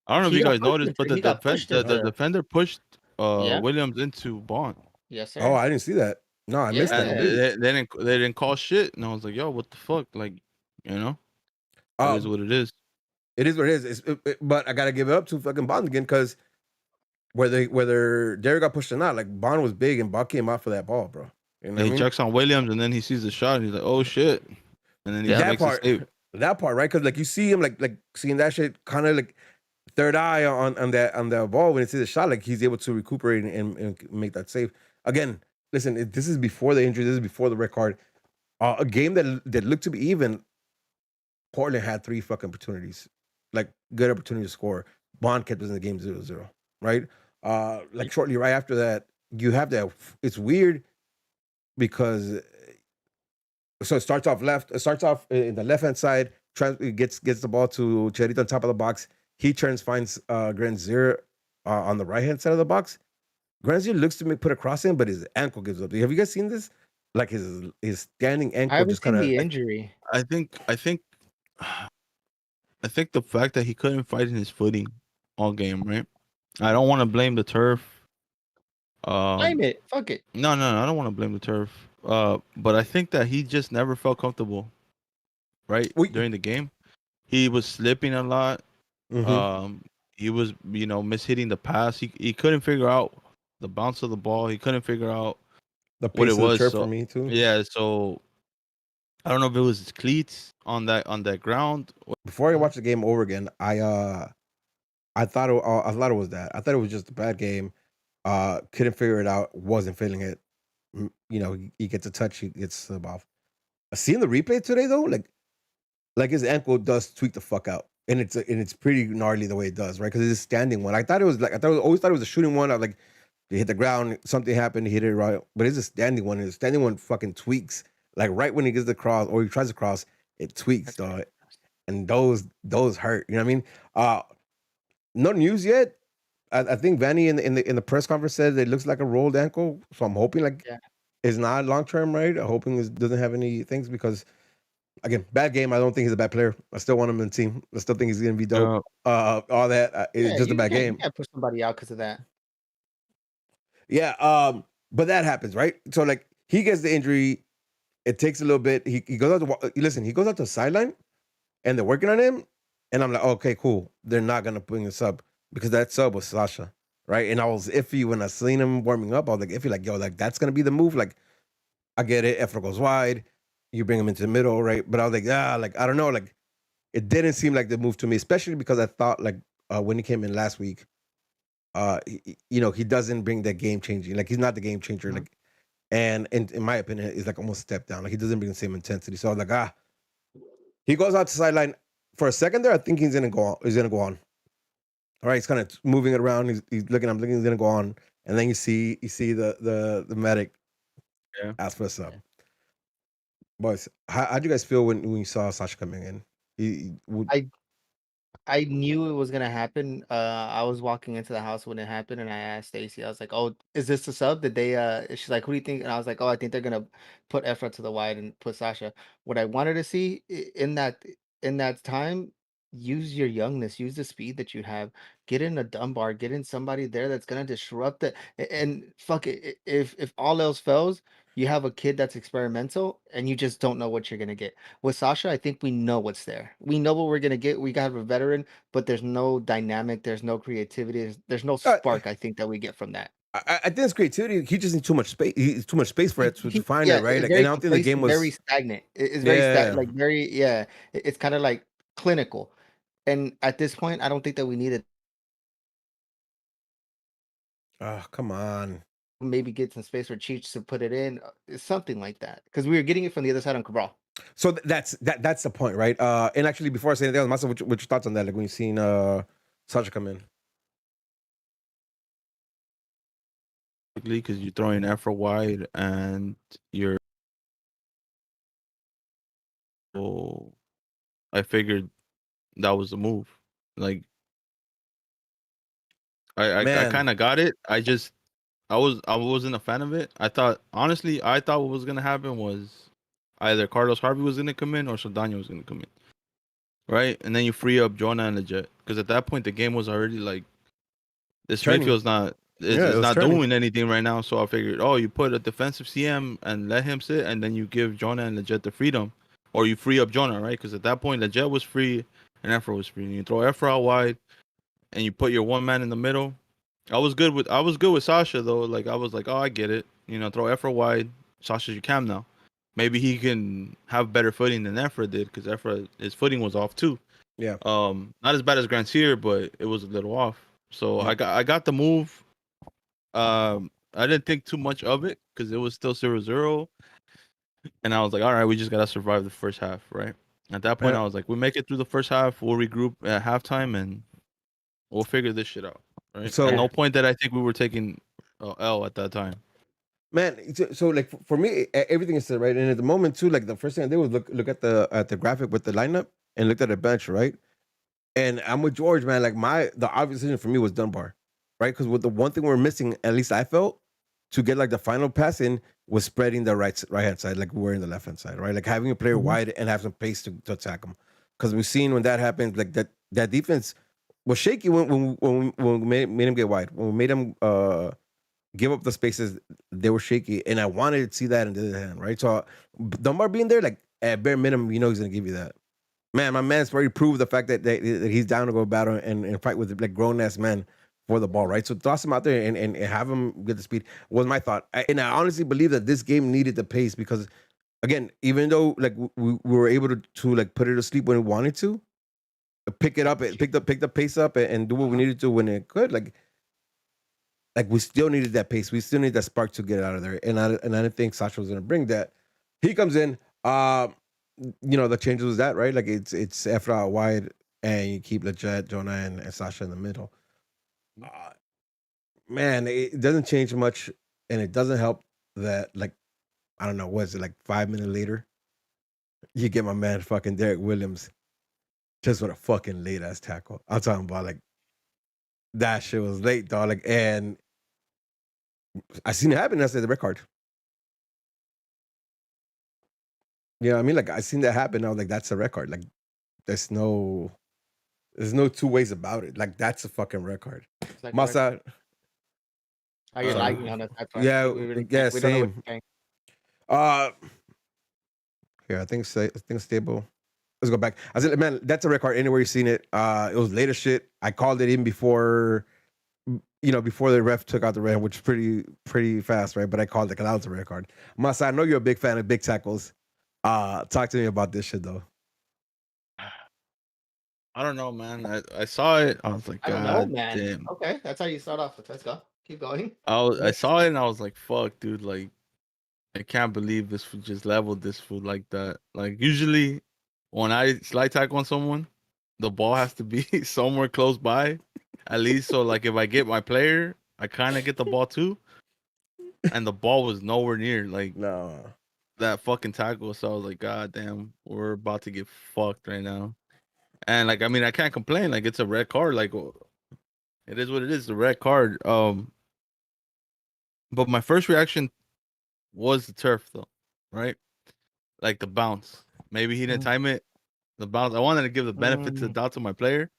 I don't know if you guys noticed, but the defender pushed Williams into Bond. Yes, sir. Oh, I didn't see that. No, I missed that. They didn't call shit, and I was like, yo, what the fuck? Like, it is what it is. It is what it is. But I gotta give it up to fucking Bond again, because whether Derek got pushed or not, like Bond was big and Bond came out for that ball, bro. You know he checks on Williams, and then he sees the shot, and he's like, oh shit, and then he makes the save. That part, right? Because like you see him like seeing that shit, kind of like third eye on that ball when he sees the shot, like he's able to recuperate and make that save again. Listen, this is before the injury. This is before the red card. A game that looked to be even. Portland had 3 fucking opportunities, like good opportunity to score. Bond kept us in the game 0-0, right? Like shortly right after that, you have that. It's weird because so it starts off left. It starts off in the left hand side. Gets the ball to Chicharito on top of the box. He finds Granzier on the right hand side of the box. Granzier looks to put a cross in, but his ankle gives up. Have you guys seen this? Like his standing ankle. I haven't seen the injury. I think the fact that he couldn't fight in his footing all game, right? I don't want to blame the turf. Blame it. Fuck it. No, I don't want to blame the turf. But I think that he just never felt comfortable, right? During the game, he was slipping a lot. Mm-hmm. He was, mishitting the pass. He couldn't figure out the bounce of the ball. He couldn't figure out what it was. For me too. Yeah, so I don't know if it was his cleats on that ground. Before I watched the game over again, I thought it was that. I thought it was just a bad game. Couldn't figure it out. Wasn't feeling it. He gets a touch. He gets the ball. Seeing the replay today though, like his ankle does tweak the fuck out, and it's pretty gnarly the way it does, right? Because it's a standing one. I always thought it was a shooting one. I was like, he hit the ground, something happened, he hit it right, but it's a standing one. And the standing one fucking tweaks. Like right when he gets the cross or he tries to cross, it tweaks, dog. And those hurt. You know what I mean? No news yet. I think Vanny in the press conference said it looks like a rolled ankle. So I'm hoping it's not long term, right? I'm hoping it doesn't have any things, because Again, bad game. I don't think he's a bad player. I still want him in the team. I still think he's gonna be dope. All that. It's Yeah, just a bad you game. can't push somebody out because of that. Yeah. But that happens, right? So like he gets the injury. It takes a little bit. He goes out to listen. He goes out to the sideline, and they're working on him. And I'm like, okay, cool. They're not gonna bring a sub because that sub was Sasha, right? And I was iffy when I seen him warming up. I was like iffy, like yo, like that's gonna be the move. Like I get it. Efra goes wide. You bring him into the middle, right? But I was like, like I don't know, like it didn't seem like the move to me, especially because I thought like when he came in last week, he doesn't bring that game changing. Like he's not the game changer. Like, and in my opinion, he's like almost step down. Like he doesn't bring the same intensity. So I was like, he goes out to sideline for a second there. I think he's gonna go on. He's gonna go on. All right, he's kind of moving it around. He's looking. I'm thinking he's gonna go on, and then you see the medic ask for a sub. Boys, how'd you guys feel when you saw Sasha coming in? I knew it was gonna happen. I was walking into the house when it happened, and I asked Stacy. I was like, "Oh, is this the sub?" Did they? She's like, "Who do you think?" And I was like, "Oh, I think they're gonna put Efra to the wide and put Sasha." What I wanted to see in that time, use your youngness, use the speed that you have. Get in a Dunbar, get in somebody there that's gonna disrupt it. And fuck it, if all else fails, you have a kid that's experimental, and you just don't know what you're gonna get. With Sasha, I think we know what's there. We know what we're gonna get. We got a veteran, but there's no dynamic, there's no creativity, there's no spark. I think that we get from that. I think it's creativity. He just needs too much space. He's too much space for it to find it, Yeah, right? Like, and very I don't think the game complacent, very was. stagnant. It's very Yeah. like very yeah. It's kind of like clinical, and at this point, I don't think that we needed Oh, come on. maybe get some space for Cheech to put it in, something like that, because we were getting it from the other side on Cabral. So that's the point, right? And actually, before I say anything else, Masa, what's your thoughts on that? Like when you seen Sasha come in? Because you're throwing Afro wide and you're. Oh, I figured that was the move. Like I Man, kind of got it. I wasn't a fan of it. I thought what was gonna happen was either Carlos Harvey was gonna come in or Saldana was gonna come in, right? And then you free up Jonah and the Jet because at that point the game was already like this turning. midfield's not Yeah, it it's was not turning. doing anything right now. So I figured, you put a defensive CM and let him sit, and then you give Jonah and the Jet the freedom, or you free up Jonah, right? Because at that point the Jet was free and Efra was free. And you throw Efra out wide, and you put your one man in the middle. I was good with Sasha though. Like I was like, oh, I get it. Throw Efra wide. Sasha's your cam now. Maybe he can have better footing than Efra did because Efra his footing was off too. Yeah. Not as bad as Grantier, but it was a little off. So Yeah. I got the move. I didn't think too much of it because it was still 0-0. And I was like, all right, we just gotta survive the first half, right? At that point, I was like, we make it through the first half, we'll regroup at halftime, and we'll figure this shit out, right? So at no point that I think we were taking L at that time. Man, so like for me, everything is said right, and at the moment too, like the first thing I did was look at the graphic with the lineup and looked at the bench, right? And I'm with George, man. Like the obvious decision for me was Dunbar, right? Because with the one thing we're missing, at least I felt, to get like the final pass in was spreading the right hand side, like we were in the left hand side, right? Like having a player wide and have some pace to attack them. Because we've seen when that happens, like that defense was shaky when we made him get wide. When we made him give up the spaces, they were shaky, and I wanted to see that in the other hand, right? So Dunbar being there, like at bare minimum, he's gonna give you that. Man, my man's already proved the fact that he's down to go battle and fight with like grown ass men for the ball, right? So toss him out there and have him get the speed was my thought. And I honestly believe that this game needed the pace because, again, even though like we were able to like put it to sleep when we wanted to, pick it up, pick the pace up and do what we needed to when it could, like we still needed that pace. We still need that spark to get out of there. And I didn't think Sasha was gonna bring that. He comes in. The changes was that, right? Like it's Efra out wide and you keep Leggett, Jonah, and Sasha in the middle. Man, it doesn't change much, and it doesn't help that like I don't know, what is it like 5 minutes later, you get my man fucking Derek Williams just with a fucking late ass tackle. I'm talking about like that shit was late, dog. Like, and I seen it happen. I said the red card. Yeah, I mean, like I seen that happen. I was like, that's a red card. Like, there's no two ways about it. Like, that's a fucking red card. It's like a red card. Masa, Oh, you're uh, lagging on us. That's why yeah, we really yeah, can't, we don't know what same. you're saying. Here, I think stable. Let's go back. I said, man, that's a red card anywhere you seen it. It was later shit. I called it in before, before the ref took out the red, which is pretty fast, right? But I called it because that was a red card. Masa, I know you're a big fan of big tackles. Talk to me about this shit though. I don't know, man. I saw it. I was like, I don't know, God man. damn. Okay, that's how you start off with. Let's go. Keep going. I saw it and I was like, fuck, dude. Like, I can't believe this food just leveled this food like that. Like, usually when I slide tackle on someone, the ball has to be somewhere close by, at least. So, like, if I get my player, I kind of get the ball too. And the ball was nowhere near like No. that fucking tackle. So I was like, God damn, we're about to get fucked right now. And like, I mean, I can't complain. Like, it's a red card. Like, it is what it is. The red card. But my first reaction was the turf, though, right? Like the bounce. Maybe he didn't time it. The bounce. I wanted to give the benefit to the doubt to my player.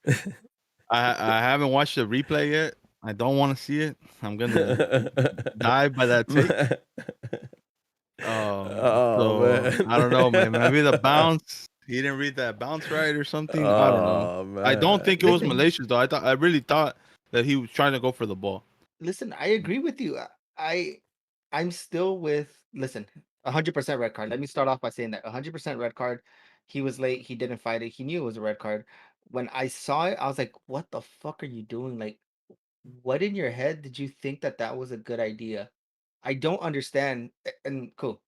I haven't watched the replay yet. I don't want to see it. I'm gonna die by that take. So man. I don't know, man. Maybe the bounce. He didn't read that bounce right or something. I don't know. Man. I don't think it was Listen. malicious though. I really thought that he was trying to go for the ball. Listen, I agree with you. I'm still with 100% red card. Let me start off by saying that 100% red card. He was late. He didn't fight it. He knew it was a red card. When I saw it, I was like, "What the fuck are you doing? Like, what in your head did you think that that was a good idea?" I don't understand. And cool,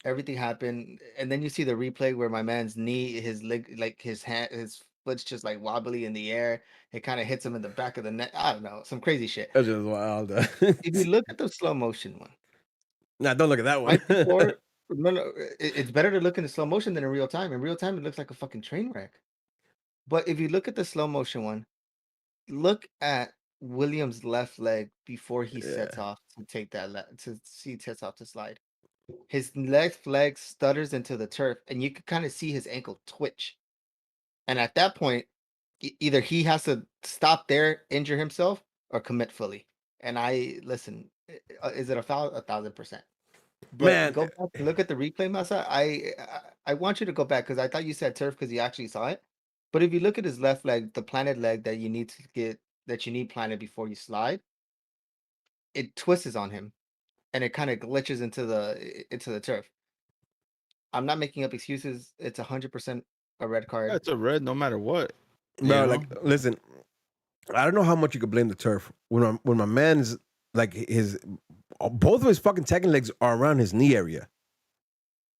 everything happened, and then you see the replay where my man's knee, his leg, like his hand, his foot's just like wobbly in the air. It kind of hits him in the back of the neck. I don't know, some crazy shit. That's just wild. If you look at the slow motion one, Nah, don't look at that one. right before, no, it's better to look in the slow motion than in real time. In real time, it looks like a fucking train wreck. But if you look at the slow motion one, look at Williams' left leg before he sets off to take that to see sets off to slide. His left leg stutters into the turf, and you can kind of see his ankle twitch. And at that point, either he has to stop there, injure himself, or commit fully. And I listen. Is it a foul? 1,000%. But Man. go back and look at the replay, Masa. I want you to go back because I thought you said turf because you actually saw it. But if you look at his left leg, the planted leg that you need to get that you need planted before you slide, it twists on him, and it kind of glitches into the turf. I'm not making up excuses. It's 100% a red card. That's a red, no matter what. No, You know? like listen, I don't know how much you could blame the turf when my man's like his both of his fucking tackling legs are around his knee area.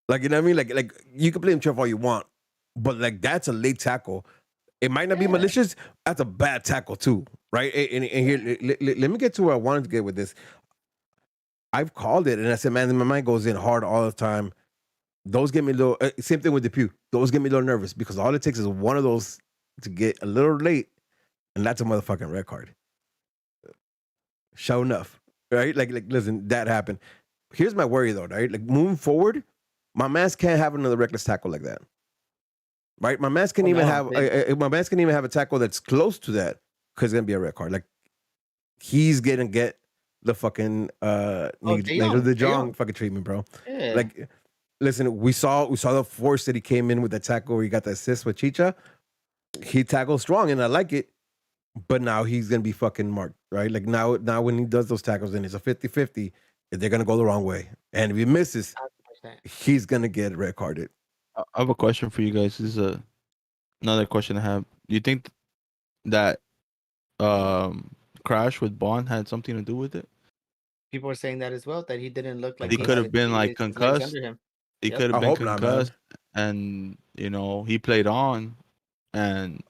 Like, you know what I mean? Like you can blame turf all you want, but like that's a late tackle. It might not be malicious. That's a bad tackle too, right? And here, let me get to where I wanted to get with this. I've called it, and I said, man, my mind goes in hard all the time. Those get me a little. Same thing with the pew. Those get me a little nervous because all it takes is one of those to get a little late, and that's a motherfucking red card. Sure enough, right? Like listen, that happened. Here's my worry though, right? Like moving forward, my man can't have another reckless tackle like that. Right? My man can even have a tackle that's close to that because it's gonna be a red card. Like he's gonna get the fucking the Jong fucking treatment, bro. Yeah. Like, listen, we saw the force that he came in with the tackle where he got the assist with Chicha. He tackled strong, and I like it. But now he's gonna be fucking marked, right? Like now when he does those tackles, and it's a 50-50, they're gonna go the wrong way. And if he misses, 100%. he's gonna get red carded. I have a question for you guys. This is another question I have. Do you think that crash with Bond had something to do with it? People are saying that as well. That he didn't look like He could have been like his legs concussed. under him. He Yep. could I have been hope not, man. concussed, and he played on, and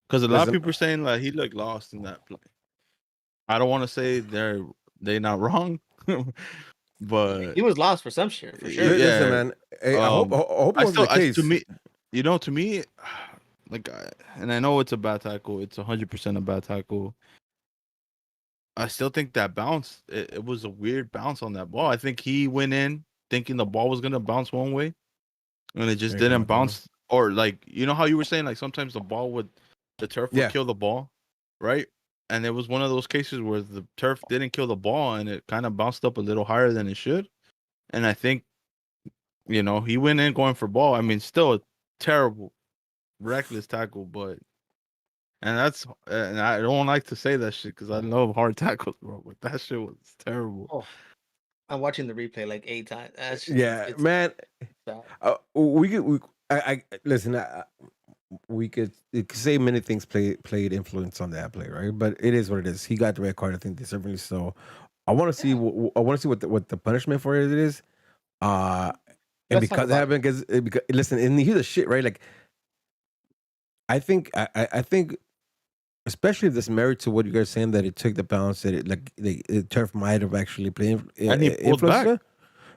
because a lot of people are saying like he looked lost in that play. I don't want to say they're not wrong, but He was lost for some shit, for sure. Yeah. Listen, man. Hey, I hope it wasn't the case. To me, like, and I know it's a bad tackle. It's 100% a bad tackle. I still think that bounce. It was a weird bounce on that ball. I think he went in thinking the ball was gonna bounce one way, and it just There you go, didn't bounce. Or like you know how you were saying like sometimes the turf would Yeah. kill the ball, right? And it was one of those cases where the turf didn't kill the ball and it kind of bounced up a little higher than it should. And I think he went in going for ball. I mean, still a terrible, reckless tackle, but. And I don't like to say that shit because I love hard tackles, bro. But that shit was terrible. Oh, I'm watching the replay like 8 times. That's Yeah, it's man. bad. I listen. We could say many things played influence on that play, right? But it is what it is. He got the red card. I think deservedly so. I want to see. I want to see what the punishment for it is. And Let's talk because it about happened, because listen, and here's the shit, right? Like, I think, especially if this married to what you guys are saying that it took the bounce, that the turf might have actually played And he pulled influence. back.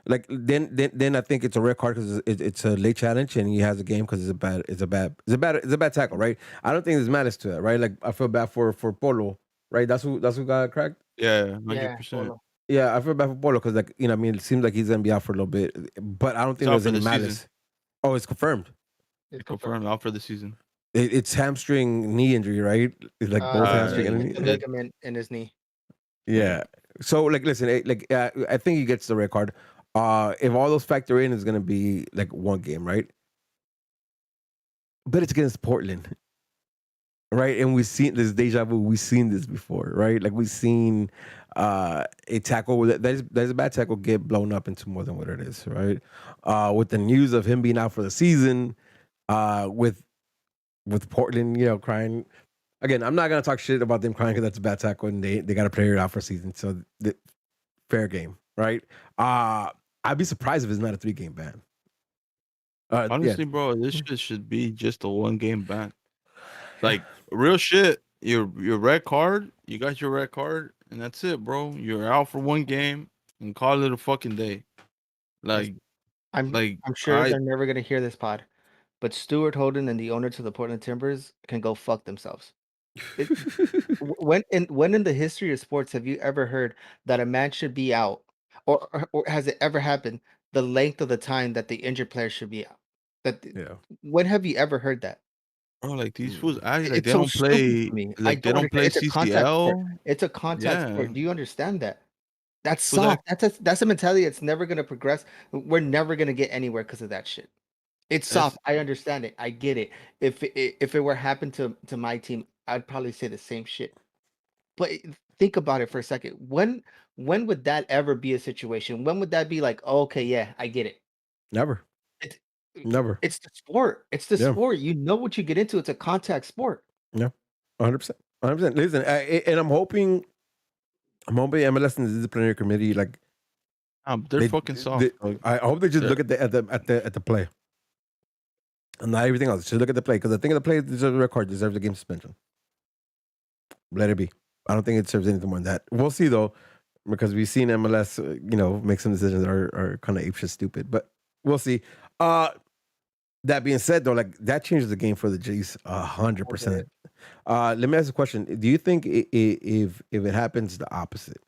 Like then I think it's a red card because it's a late challenge and he has a game because it's a bad tackle, right? I don't think there's malice to it, right? Like I feel bad for Polo, right? That's who got cracked. Yeah, Yeah, 100%. Polo. Yeah, I feel bad for Polo because I mean, it seems like he's gonna be out for a little bit, but I don't He's think out there's for any the malice. season. Oh, it's confirmed. It's Confirmed out for the season. It's hamstring knee injury, right? It's like both hamstring and It's a knee. ligament in his knee. Yeah. So like, listen, I think he gets the red card. If all those factor in, it's gonna be like one game, right? But it's against Portland, right? And we've seen this deja vu. We've seen this before, right? Like we've seen a tackle that is a bad tackle get blown up into more than what it is, right? With the news of him being out for the season, with Portland, crying. Again, I'm not gonna talk shit about them crying because that's a bad tackle and they got to play it out for a season. So fair game, right? I'd be surprised if it's not a 3-game ban. Honestly, bro, this shit should be just a 1-game ban. Like real shit. Your red card, you got your red card, and that's it, bro. You're out for 1 game and call it a fucking day. Like, I'm sure they're never gonna hear this pod, but Stuart Holden and the owner to the Portland Timbers can go fuck themselves. When in the history of sports have you ever heard that a man should be out, or has it ever happened the length of the time that the injured player should be out? Yeah. When have you ever heard that? bro, like these fools act like It's they so don't stupid play. to me. I Like they don't don't play understand. It's a contact sport. CCL. It's a contact Yeah. sport. Do you understand that? That's Fools soft. act- That's a mentality that's never gonna progress. We're never gonna get anywhere because of that shit. It's soft. I understand it. I get it. If it were happened to my team, I'd probably say the same shit. But think about it for a second. When would that ever be a situation? When would that be like, oh, okay, yeah, I get it. Never. It's Never. it's the sport. It's the Yeah. sport. You know what you get into. It's a contact sport. Yeah. 100%. 100%. Listen, and I'm hoping MLS and the disciplinary committee like they're fucking soft. I hope they just look at the play. And not everything else. Just look at the play because I think the play deserves a red card, deserves a game suspension. Let it be. I don't think it serves anything more than that. We'll see though, because we've seen MLS, make some decisions that are kind of apeshit stupid. But we'll see. That being said, though, like that changes the game for the Jays 100%. Let me ask a question: do you think if it happens the opposite,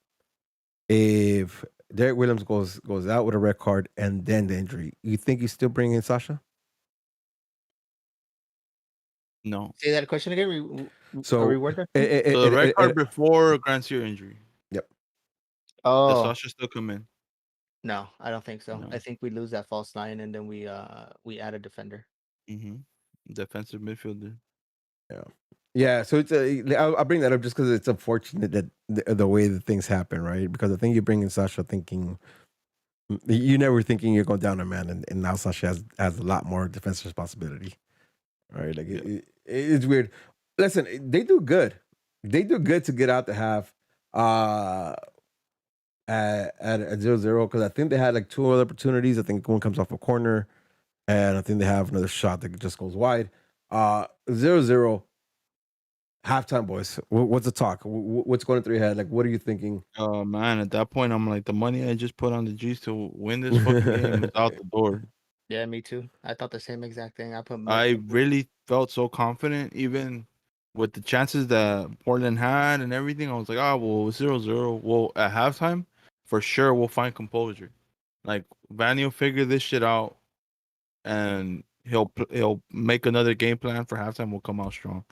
if Derek Williams goes out with a red card and then the injury, you think you still bring in Sasha? No. Say that question again. So reword that. So the red card before Grandsir injury. Yep. Does Oh Sasha still come in? no, I don't think so. No. I think we lose that false 9 and then we add a defender. Defensive midfielder. Yeah, so it's I'll bring that up just because it's unfortunate that the way that things happen, right? Because I think you bring in Sasha thinking you never thinking you're going down a man, and now Sasha has a lot more defensive responsibility, right? Like it's weird. Listen, they do good. They do good to get out the half at 0-0 because I think they had like 2 other opportunities. I think one comes off a corner, and I think they have another shot that just goes wide. 0-0. Halftime, boys. What's the talk? What's going through your head? Like, what are you thinking? Oh man, at that point, I'm like, the money I just put on the G's to win this fucking game is out the door. Yeah, me too. I thought the same exact thing. I really felt so confident, even with the chances that Portland had and everything. I was like, well, 0-0. Well, at halftime, for sure, we'll find composure. Like Vanny will figure this shit out, and he'll make another game plan for halftime. We'll come out strong.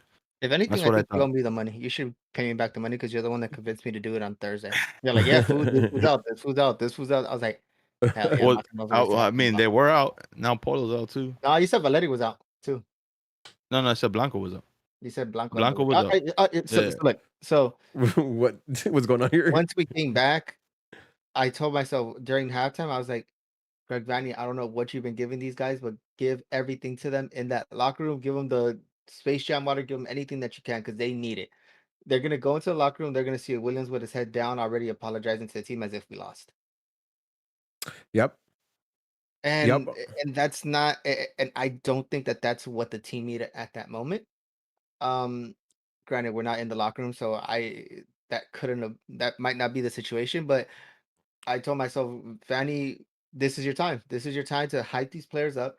If anything, That's I what I think you owe thought. me the money. You should pay me back the money because you're the one that convinced me to do it on Thursday. You're like, yeah, food, this food's out, this food's out, this food's out. I was like, hell yeah, I'm Well, not gonna over this I mean, $10. they were out. Now Polo's out too. No, you said Valeri was out too. No, I said Blanco was out. You said Blanco. Blanco was out. So, Yeah. so look, so what's going on here? once we came back, I told myself during halftime, I was like, Greg Vanny, I don't know what you've been giving these guys, but give everything to them in that locker room. Give them the Space Jam water. Give them anything that you can because they need it. They're gonna go into the locker room. They're gonna see Williams with his head down, already apologizing to the team as if we lost. Yep. And that's not. And I don't think that that's what the team needed at that moment. Granted, we're not in the locker room, so that might not be the situation. But I told myself, Fanny, this is your time. This is your time to hype these players up.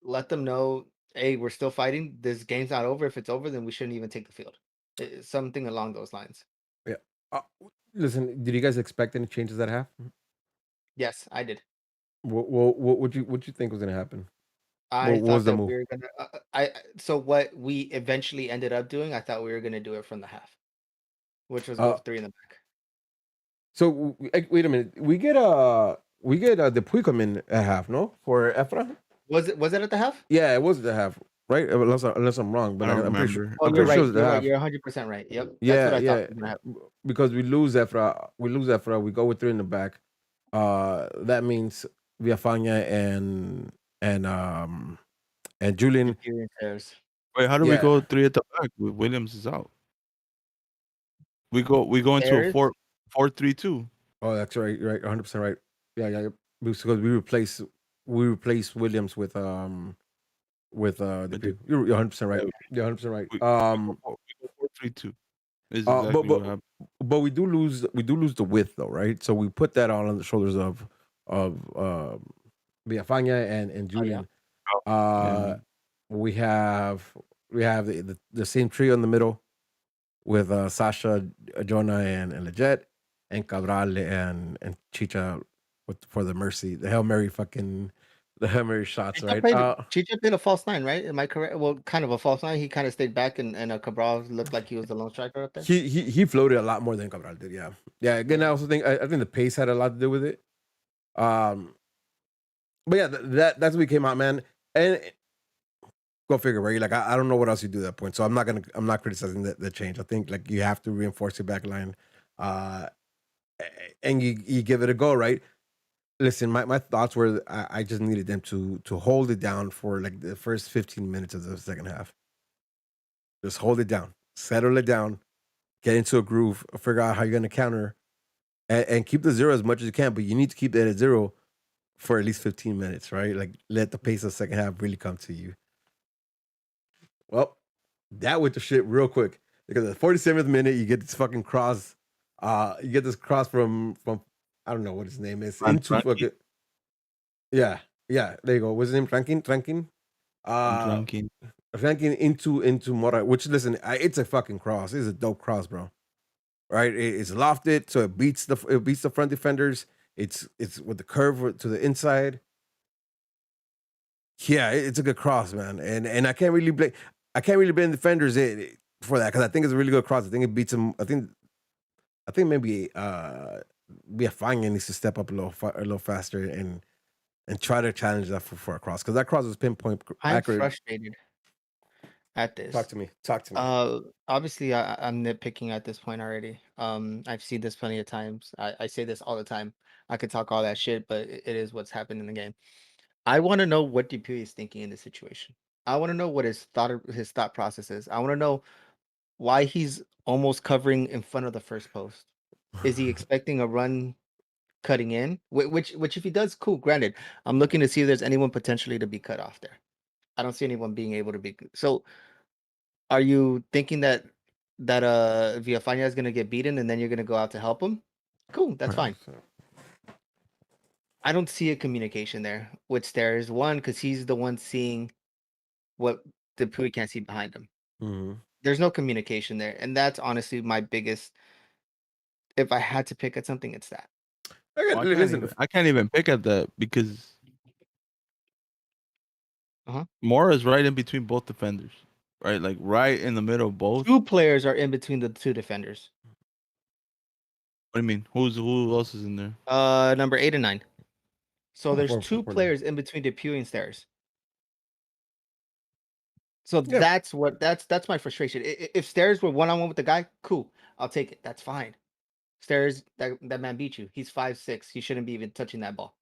Let them know, hey, we're still fighting. This game's not over. If it's over, then we shouldn't even take the field. Something along those lines. Yeah. Listen, did you guys expect any changes at half? Yes, I did. What you think was gonna happen? I What thought was the that move? we were gonna. So what we eventually ended up doing, I thought we were gonna do it from the half, which was go 3 in the back. So wait a minute. We get the Puy come in at half, no? For Efra? Was it at the half? Yeah, it was the half, right? Unless I'm wrong, but I don't I'm pretty sure. remember. Oh, I'm you're pretty sure right. it was the You're half. right. You're 100% right. Yep. That's Yeah, what I yeah. thought was gonna happen. Because we lose Efra. We go with 3 in the back. That means Villafana and Julian. Wait, how do we Yeah. go 3 at the back? Williams is out. We go into a 4-3-2. Oh, that's right. You're right. 100% right. Yeah. Because we replace Williams with the You're 100% right. You're 100% right. We go 4-3-2. Is exactly what happened. But we do lose the width though, right? So we put that on the shoulders of Villafana and Julian. We have the same trio in the middle with Sasha, Jonah, and Leggett, and Cabral and Chicha for the mercy, the Hail Mary shots, right? Chicha played a false 9, right? Am I correct? Well, kind of a false 9. He kind of stayed back, and Cabral looked like he was the lone striker up there. He floated a lot more than Cabral did. Yeah. Again, I also think I think the pace had a lot to do with it. But yeah, that's what we came out, man. And go figure, right? Like I don't know what else you do at that point. So I'm not criticizing the change. I think like you have to reinforce your back line, and you give it a go, right? Listen, my thoughts were I just needed them to hold it down for like the first 15 minutes of the second half. Just hold it down, settle it down, get into a groove, figure out how you're gonna counter, and keep the 0 as much as you can. But you need to keep that at 0 for at least 15 minutes, right? Like let the pace of the second half really come to you. Well, that went to shit real quick because at the 47th minute you get this fucking cross. You get this cross from I don't know what his name is into fucking yeah. There you go. What's his name? Tranquin. Tranquin into Mora. Which listen, it's a fucking cross. It's a dope cross, bro. Right? It's lofted, so it beats the front defenders. It's with the curve to the inside. Yeah, it's a good cross, man. And I can't really blame defenders for that because I think it's a really good cross. I think it beats him. I think maybe Villafana needs to step up a little faster and try to challenge that for a cross because that cross was pinpoint accurate. I'm frustrated at this. Talk to me. Obviously, I'm nitpicking at this point already. I've seen this plenty of times. I say this all the time. I could talk all that shit, but it is what's happened in the game. I want to know what Dupuy is thinking in this situation. I want to know what his thought process is. I want to know why he's almost covering in front of the first post. Is he expecting a run cutting in? Which if he does, cool. Granted, I'm looking to see if there's anyone potentially to be cut off there. I don't see anyone being able to be. So, are you thinking that Villafana is going to get beaten and then you're going to go out to help him? Cool, that's fine. I don't see a communication there. Which there is one because he's the one seeing what Dupuy can't see behind him. Mm-hmm. There's no communication there, and that's honestly my biggest. If I had to pick at something, it's that. Listen, I can't even pick at that because Uh-huh. Mora's right in between both defenders, right? Like right in the middle of both. Two players are in between the two defenders. What do you mean? Who else is in there? Number 8 and 9. So there's four, two four, players in between Dupuy and Stairs. So Yeah. that's my frustration. If Stairs were one-on-one with the guy, cool. I'll take it. That's fine. Stairs, that man beat you. He's 5'6". He shouldn't be even touching that ball.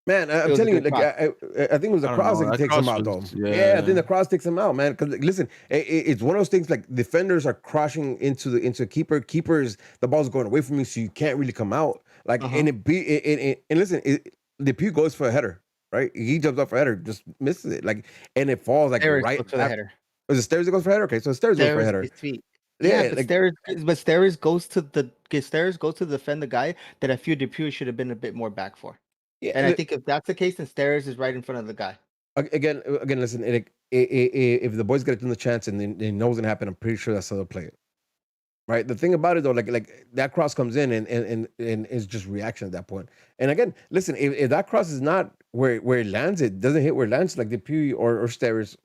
Man, I'm was a telling you, good like cross. I think it was the I don't cross know, that that takes him cross out, though. was- Yeah, I think yeah. the cross takes him out, man. Because listen, it's one of those things like defenders are crushing into a keeper. Keepers, the ball's going away from you, so you can't really come out. Like and listen, the Pew goes for a header, right? He jumps up for a header, just misses it, like, and it falls like Stairs right goes for the header. Was it Stairs that goes for a header? Okay, so Stairs goes for a Stairs header. is feet. Yeah, Yeah, but like, Stairs goes to defend the guy that I feel Dupuy should have been a bit more back for. yeah, And I think if that's the case, then Stairs is right in front of the guy. again, listen. If the boys get it in the chance and they know what's gonna happen, I'm pretty sure that's how they'll play it. Right. The thing about it though, like that cross comes in and it's just reaction at that point. And again, listen, if that cross is not where it lands, it doesn't hit where it lands, like Dupuy or Stairs,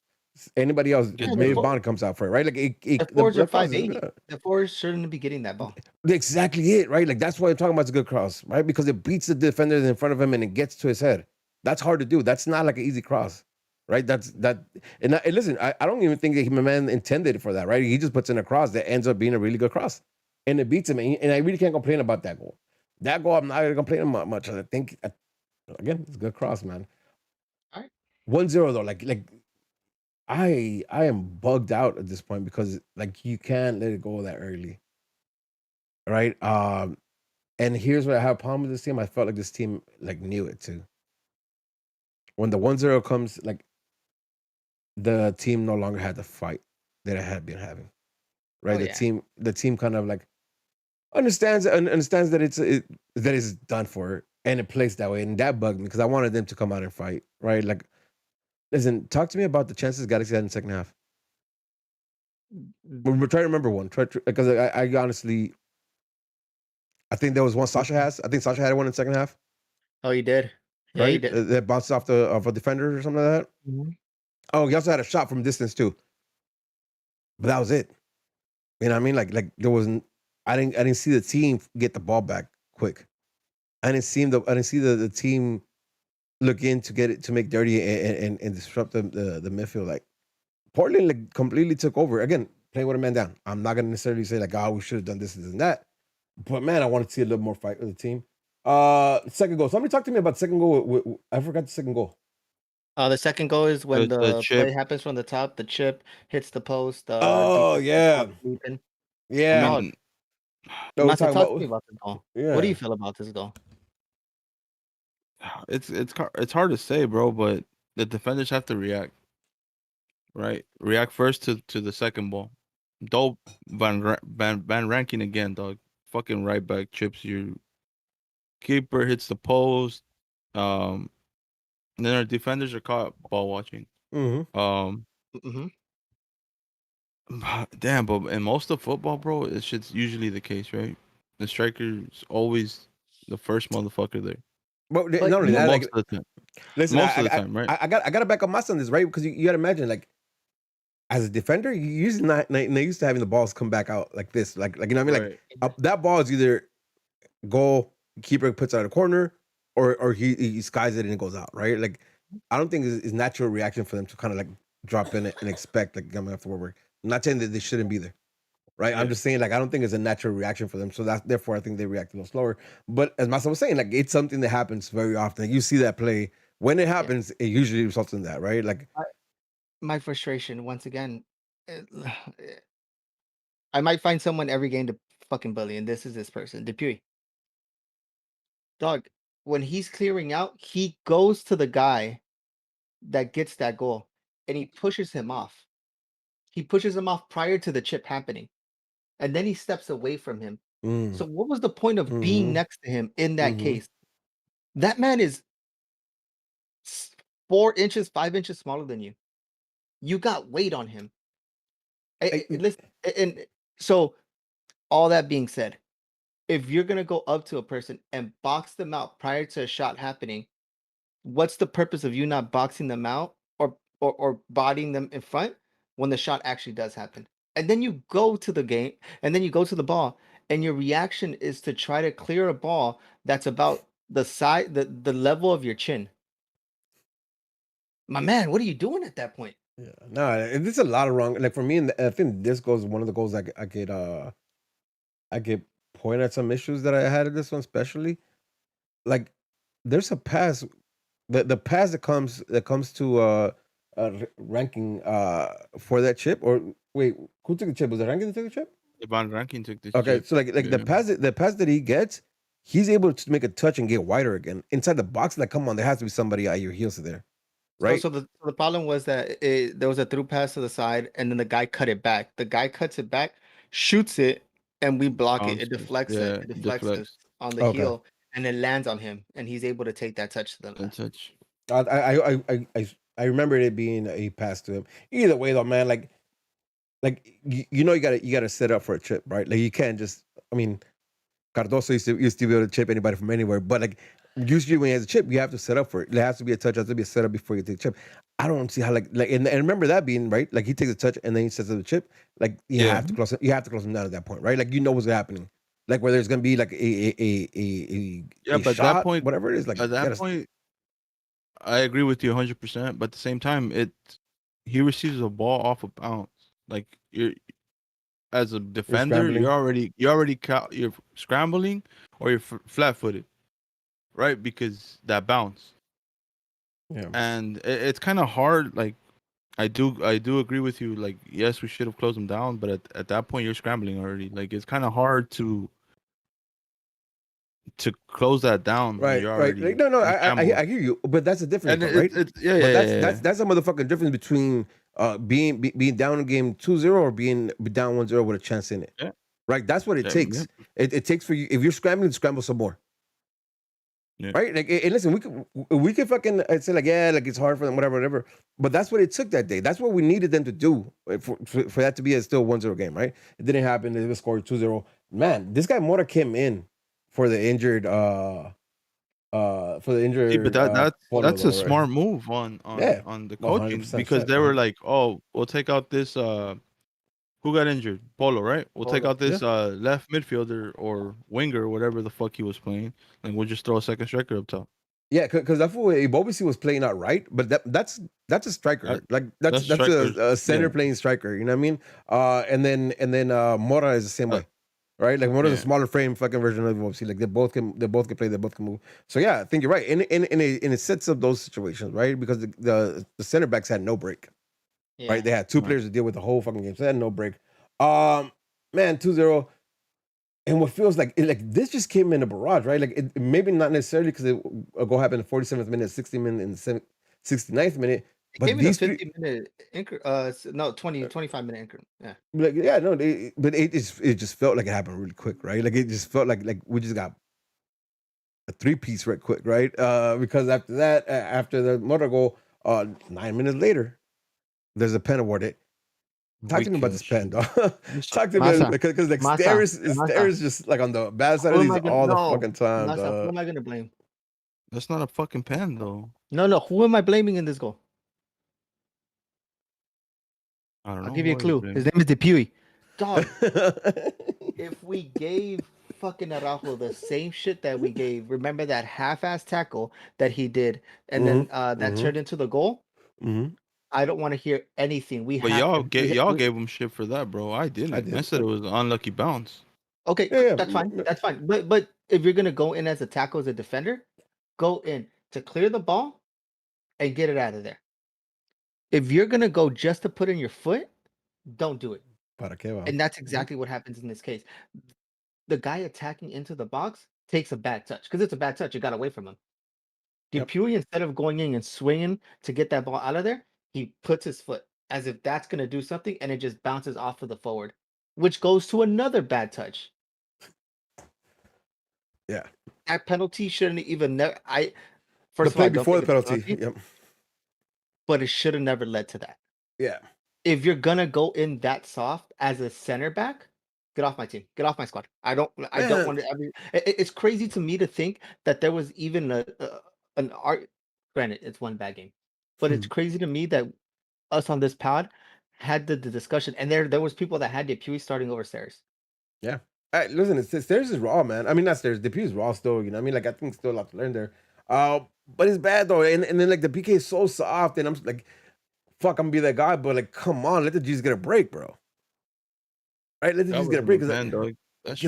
anybody else, maybe Bond comes out for it, right? Like The fours are cross is 580. good. The fours shouldn't be getting that ball. Exactly it, right? Like that's why I'm talking about it's a good cross, right? Because it beats the defender in front of him and it gets to his head. That's hard to do. That's not like an easy cross, right? And listen, I don't even think that my man intended for that, right? He just puts in a cross that ends up being a really good cross, and it beats him. And I really can't complain about that goal. That goal, I'm not gonna complain about much. I think again, it's a good cross, man. All right. 1-0 though, like I am bugged out at this point because like you can't let it go that early, right? And here's what I have a problem with this team. I felt like this team like knew it too. When the 1-0 comes, like the team no longer had the fight that it had been having. Right? The team kind of like understands that it's done for and it plays that way. And that bugged me because I wanted them to come out and fight. Right? Like, listen, talk to me about the chances Galaxy had in the second half. We're trying to remember one. Because I honestly, I think there was one Sasha has. I think Sasha had one in the second half. Oh, he did. Yeah, Right? he did. That bounced off of a defender or something like that. Mm-hmm. Oh, he also had a shot from distance too. But that was it. You know what I mean? Like there wasn't. I didn't see the team get the ball back quick. I didn't see the team look in to get it to make dirty and disrupt the midfield. Like Portland like completely took over again, playing with a man down. I'm not gonna necessarily say like, oh, we should have done this and that. But man, I wanted to see a little more fight with the team. Second goal. Somebody talk to me about the second goal. I forgot the second goal. The second goal is when The the chip. play happens from the top. The chip hits the post. Oh yeah, yeah. I mean, No, we're Masa, talking talk to about me about this goal. yeah. What do you feel about this goal? it's hard to say, bro, but the defenders have to react. Right? React first to the second ball. Dope Van Ranking again, dog. Fucking right back chips your keeper, hits the post. And then our defenders are caught ball watching. Mm-hmm. Damn, but in most of football, bro, it's just usually the case, right? The striker's always the first motherfucker there. But not only that, most like, of the time. listen, Most of the time, right? I gotta back up my son this, right? Because you gotta imagine, like, as a defender, you usually not used to having the balls come back out like this, like you know what I mean? Like that ball is either goal, keeper puts it out of the corner, or he skies it and it goes out, right? Like I don't think it's natural reaction for them to kind of like drop in it and expect like coming after forward. I'm not saying that they shouldn't be there. Right. Yeah. I'm just saying, like, I don't think it's a natural reaction for them. So that's therefore I think they react a little slower. But as Masa was saying, like, it's something that happens very often. You see that play. When it happens, it usually results in that, right? Like my frustration, once again, I might find someone every game to fucking bully, and this is this person, Dupuy. Dog, when he's clearing out, he goes to the guy that gets that goal and he pushes him off. He pushes him off prior to the chip happening. And then he steps away from him. So what was the point of being next to him in that case? That man is 4 inches, 5 inches smaller than you. You got weight on him. Listen, and so all that being said, if you're gonna go up to a person and box them out prior to a shot happening, what's the purpose of you not boxing them out or bodying them in front when the shot actually does happen? And then you go to the game, and then you go to the ball, and your reaction is to try to clear a ball that's about the level of your chin. My man, what are you doing at that point? Yeah, no, there's a lot of wrong. Like for me, and I think this goes one of the goals I get point at some issues that I had at this one, especially. Like there's a pass, the pass that comes to ranking for that chip, or wait, who took the chip? Was it ranking that took the chip? Van Rankin took this Okay, chip. so like Yeah. the pass that he gets, he's able to make a touch and get wider again inside the box. Like, come on, there has to be somebody at your heels there, right? So the problem was that there was a through pass to the side, and then the guy cut it back. The guy cuts it back, shoots it, and we block it. It Bounces. deflects Yeah, it. It deflects us deflects. on the Okay. heel, and it lands on him, and he's able to take that touch to the And left. touch. I remember it being a pass to him. Either way, though, man, like you know, you gotta set up for a chip, right? Like you can't just. I mean, Cardoso used to be able to chip anybody from anywhere, but like usually when he has a chip, you have to set up for it. There has to be a touch, has to be a setup before you take the chip. I don't see how and remember that being right. Like he takes a touch and then he sets up the chip. Like you have to close him down at that point, right? Like you know what's happening. Like where there's gonna be like Yeah, a but shot, that point, whatever it is. Like at that point, I agree with you 100%. But at the same time, he receives a ball off of bounce. Like you're as a defender, scrambling. you're scrambling or you're flat-footed, right? Because that bounce. Yeah. And it's kind of hard. Like I do agree with you. Like yes, we should have closed him down, but at that point you're scrambling already. Like it's kind of hard to close that down. When Right, you're right. already Like, no, in I hear you, but that's the difference, and though, right? yeah. That's a motherfucking difference between being down in game 2-0 or being down 1-0 with a chance in it. Yeah. Right, that's what it Yeah, takes. yeah. It takes for you if you're scrambling, scramble some more. Yeah. Right, like and listen, we could fucking say like yeah, like it's hard for them, whatever. But that's what it took that day. That's what we needed them to do for that to be a still 1-0 game. Right, it didn't happen. They scored 2-0. Man, this guy Mora came in for the injured. See, but that's a smart move on the coaching 100% because they were like, oh, we'll take out this who got injured? Polo, right? We'll take out this left midfielder or winger or whatever the fuck he was playing, and we'll just throw a second striker up top. Yeah, because that's what Ibobisi was playing out right, but that's a striker. That's a center playing striker. You know what I mean? And then Mora is the same way. Right, like Mora's a smaller frame fucking version of Ibobisi. Like they both can play, they both can move. So yeah, I think you're right. And it sets up those situations, right? Because the center backs had no break. Yeah. Right, they had two players to deal with the whole fucking game, so they had no break. Man, 2-0, and what feels like this just came in a barrage, right? Like it maybe not necessarily because it go happen in the 47th minute, 60th minute, and the 69th minute. But came these in a 50-minute increment, no, 25-minute increment. Yeah, like yeah, no, but it just felt like it happened really quick, right? Like it just felt like we just got a 3-piece right quick, right? Because after that, after the motor goal, 9 minutes later, there's a pen awarded. Talk to me about this pen, dog. Talk to me because like Stairs just like on the bad side of these all the fucking time. Who am I gonna blame? That's not a fucking pen though. No. Who am I blaming in this goal? I don't know. I'll give you a clue. His name is Dupuy. Dog. If we gave fucking Araujo the same shit that we gave, remember that half-ass tackle that he did, and then that turned into the goal. I don't want to hear anything. Y'all gave him shit for that, bro. I didn't. I said it was an unlucky bounce. Okay, that's fine. That's fine. But if you're gonna go in as a tackle as a defender, go in to clear the ball and get it out of there. If you're gonna go just to put in your foot, don't do it. And that's exactly what happens in this case. The guy attacking into the box takes a bad touch because it's a bad touch. It got away from him. Dupuy, instead of going in and swinging to get that ball out of there, he puts his foot as if that's going to do something, and it just bounces off of the forward, which goes to another bad touch. Yeah. That penalty shouldn't even never. First the play before the penalty. Yep. But it should have never led to that. Yeah. If you're gonna go in that soft as a center back, Get off my team. Get off my squad. I don't Man. want to. It's crazy to me to think that there was even an art. Granted, it's one bad game, but it's crazy to me that us on this pod had the discussion, and there was people that had Depuy starting over Stairs. Yeah. Listen, Stairs is raw, man. I mean, not Stairs. The P is raw still. You know, what I mean, like I think still a lot to learn there. But it's bad though, and then like the PK is so soft, and I'm like, fuck, I'm gonna be that guy. But like, come on, let the G's get a break, bro. Right? Let the G's get a break because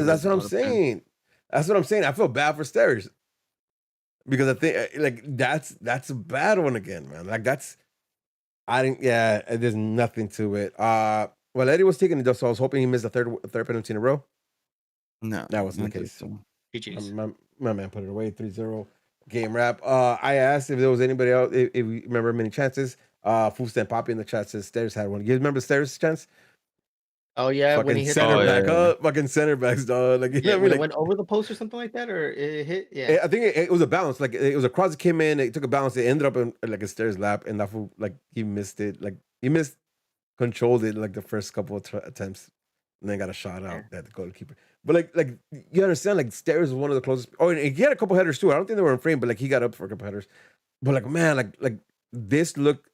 that's what I'm saying. That's what I'm saying. I feel bad for Stairs because I think like that's a bad one again, man. Like that's I didn't. Yeah, there's nothing to it. Well, Eddie was taking it, so I was hoping he missed a third penalty in a row. No, That wasn't the case. So. My man put it away 3-0 game wrap. I asked if there was anybody else, if we remember many chances. Foostan Poppy in the chat says Stairs had one. You remember Stairs' chance? Oh yeah, fucking when he hit center the back up, fucking center backs, dog. Like you know what I mean? It went over the post or something like that, or it hit. Yeah, I think it was a bounce. Like it was a cross that came in. It took a bounce. It ended up in like a Stairs lap, and that fool, like he missed it. Like he controlled it like the first couple of attempts, and then got a shot out at the goalkeeper. But like you understand, like Stairs was one of the closest. Oh, and he had a couple headers too. I don't think they were in frame, but like he got up for a couple headers. But like man, like this looked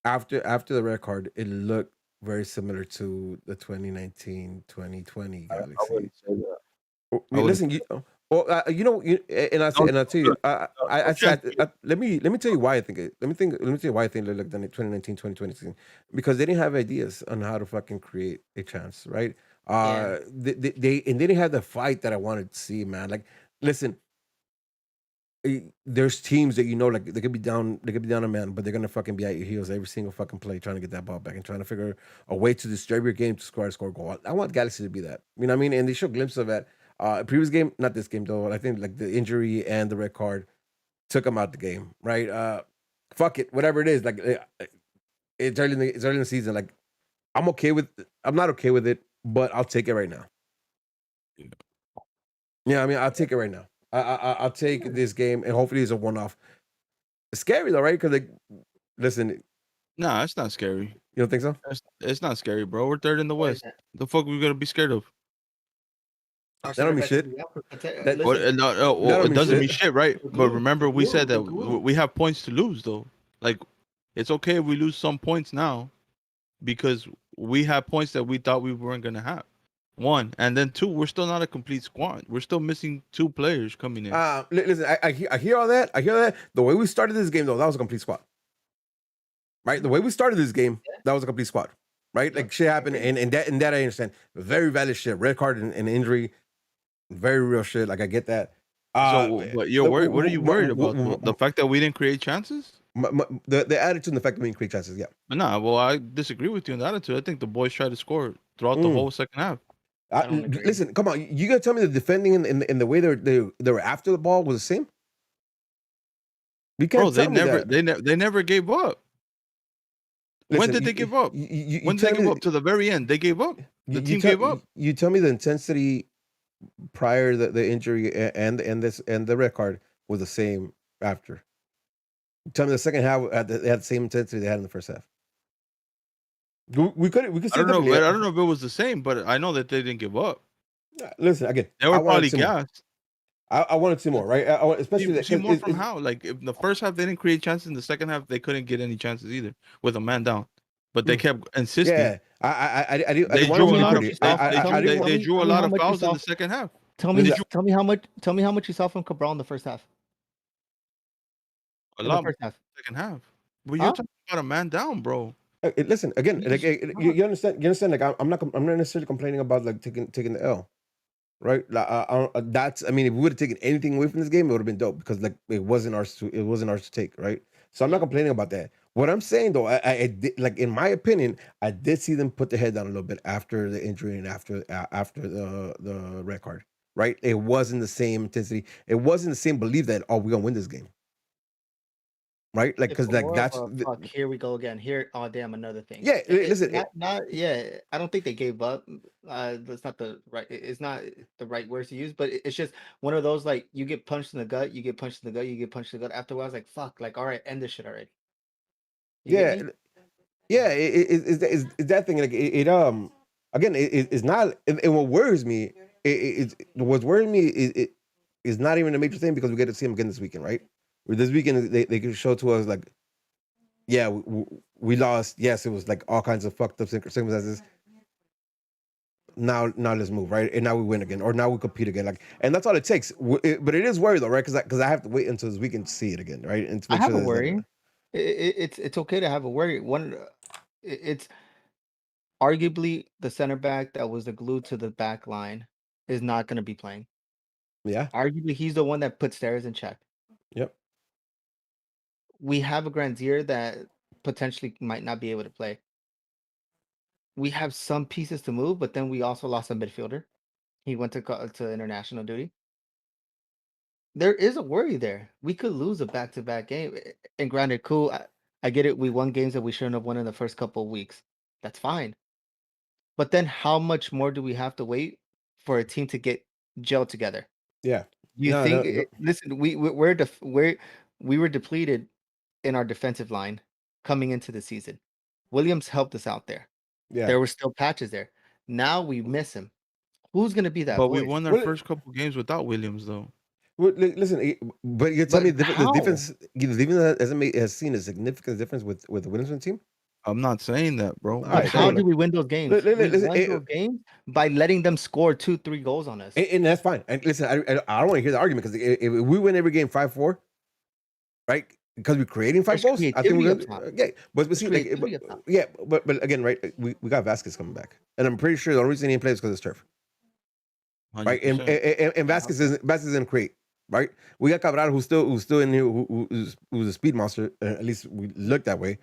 after the red card, it looked very similar to the 2019-2020 Galaxy. I wouldn't say that. Listen, you know, and I tell you, let me tell you why I think it. Let me tell you why I think they looked in 2019-2020 because they didn't have ideas on how to fucking create a chance, right? They didn't have the fight that I wanted to see, man. Like, listen, there's teams that you know, like they could be down a man, but they're gonna fucking be at your heels every single fucking play, trying to get that ball back and trying to figure a way to disturb your game to score a goal. I want Galaxy to be that. You know what I mean? And they show glimpses of that. Previous game, not this game though. I think like the injury and the red card took them out the game, right? Fuck it, whatever it is. Like it's early in the season. Like I'm not okay with it, but I'll take it right now. Yeah, I mean, I'll take it right now. I'll take this game, and hopefully it's a one-off. It's scary though, right? Because like, listen. Nah, it's not scary. You don't think so? It's not scary, bro. We're third in the West. The fuck we gonna be scared of? That don't mean shit. It doesn't mean shit, right? But remember, we said that we have points to lose, though. Like, it's okay if we lose some points now, because we have points that we thought we weren't gonna have. One, and then two, we're still not a complete squad. We're still missing 2 players coming in. Listen, I hear all that. I hear that. The way we started this game, though, that was a complete squad. Right? The way we started this game, that was a complete squad. Right? Like shit happened, and that I understand. Very valid shit. Red card and injury, very real shit. Like I get that. But you're worried. What are you worried about? The fact that we didn't create chances? The attitude and the fact that we didn't create chances. Yeah. But nah. Well, I disagree with you on the attitude. I think the boys tried to score throughout the whole second half. Listen, come on. You gotta tell me the defending in the way they were after the ball was the same. We can't. Bro, they never gave up. Listen, when did they give up? When did they give up? To the very end, they gave up. The team gave up. You tell me the intensity prior the injury and the red card was the same after. Tell me the second half they had the same intensity they had in the first half. We could say I don't know if it was the same, but I know that they didn't give up. Listen again. They were probably gassed. I wanted to see more, right? Especially see more from how? Like if the first half they didn't create chances, in the second half they couldn't get any chances either with a man down. But they kept insisting. Yeah, they drew a lot of fouls in the second half. Tell me how much you saw from Cabral in the first half. A lot. Second half. But you're talking about a man down, bro. Listen again. Like you understand. You understand. Like I'm not necessarily complaining about like taking the L, right? That's. I mean, if we would have taken anything away from this game, it would have been dope because like it wasn't ours to take, right? So I'm not complaining about that. What I'm saying though, I did, like in my opinion, I did see them put the head down a little bit after the injury and after the red card, right? It wasn't the same intensity. It wasn't the same belief that we're gonna win this game. Right, like because like that's here we go again. Here, oh damn, another thing. Yeah, listen, I don't think they gave up. That's not the right. It's not the right words to use, but it's just one of those like you get punched in the gut, you get punched in the gut, you get punched in the gut. After a while, I was like, fuck, like all right, end this shit already. It's that thing. Like again, it's not. And what worries me, what's worrying me is not even a major thing because we get to see them again this weekend, right? Where this weekend they can show to us like, yeah, we lost. Yes, it was like all kinds of fucked up circumstances. Now let's move, right? And now we win again, or now we compete again, like, and that's all it takes. But it is worry though, right? Because I have to wait until this weekend to see it again, right? And to I make have sure a that worry. It's okay to have a worry. It's arguably the center back that was the glue to the back line is not going to be playing. yeah, Arguably, he's the one that put Stairs in check. yep, We have a Grandier that potentially might not be able to play. We have some pieces to move, but then we also lost a midfielder. He went to international duty. There is a worry there. We could lose a back-to-back game. And granted, cool. I get it. We won games that we shouldn't have won in the first couple of weeks. That's fine. But then how much more do we have to wait for a team to get gelled together? yeah. You No, think? no, no. Listen, we were depleted in our defensive line coming into the season. Williams helped us out there. Yeah. There were still patches there. Now we miss him. Who's gonna be that But we voice? won our first couple games without Williams, though. Well, listen, but you tell me the how? defense has seen a significant difference with the Williamson team. I'm not saying that, bro. All I'm But right, how saying do we win those games? listen, We won those games by letting them score 2-3 goals on us. and that's fine. And listen, I don't want to hear the argument because if we win every game 5-4, right? Because we're creating 5 There's goals. I think we're creativity up gonna top. yeah. But There's see, like, creativity up top. yeah, but again, right? We got Vasquez coming back, and I'm pretty sure the only reason he plays is because it's turf, right? And 100%. Vasquez isn't create, right? We got Cabral who's still in here, who's a speed monster. At least we look that way,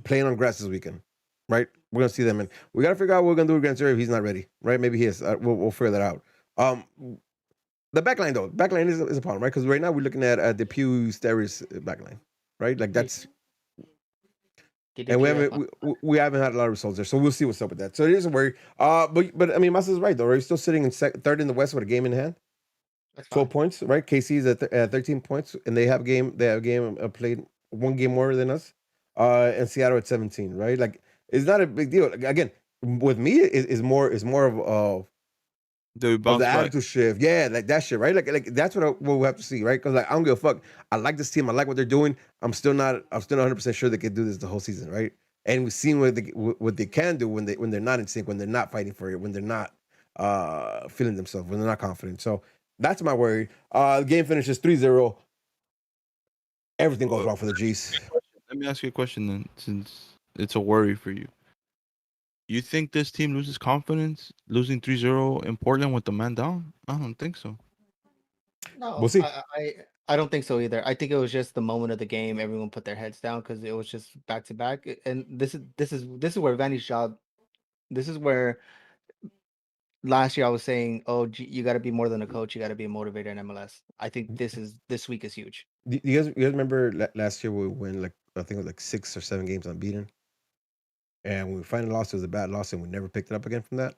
playing on grass this weekend, right? We're gonna see them, and we gotta figure out what we're gonna do with Grandier if he's not ready, right? Maybe he is. We'll figure that out. The backline though, backline is a problem, right? Because right now we're looking at the Pew Steris backline, right? Like that's, and we haven't had a lot of results there, so we'll see what's up with that. So it is a worry. But I mean, Masa's right though. Right? He's still sitting in third in the West with a game in hand. 12 points, right? KC's at 13 points, and they have played one game more than us, and Seattle at 17, right? Like it's not a big deal. Like, again, with me, is more of Do we of bounce the back? attitude shift, yeah, like that shit, right? Like that's what we have to see, right? Because like I don't give a fuck. I like this team. I like what they're doing. I'm still not 100% sure they can do this the whole season, right? And we've seen what they can do when they're not in sync, when they're not fighting for it, when they're not feeling themselves, when they're not confident. So that's my worry. The game finishes 3-0. Everything goes wrong for the G's. Let me ask you a question then, since it's a worry for you. You think this team loses confidence, losing 3-0 in Portland with the man down? I don't think so. No, We'll see. I don't think so either. I think it was just the moment of the game. Everyone put their heads down because it was just back to back. And this is where Vanny's job. This is where last year I was saying, oh, you got to be more than a coach. You got to be a motivator in MLS. I think this week is huge. You guys remember last year we won like I think it was like 6 or 7 games unbeaten, and when we finally lost, it was a bad loss, and we never picked it up again from that.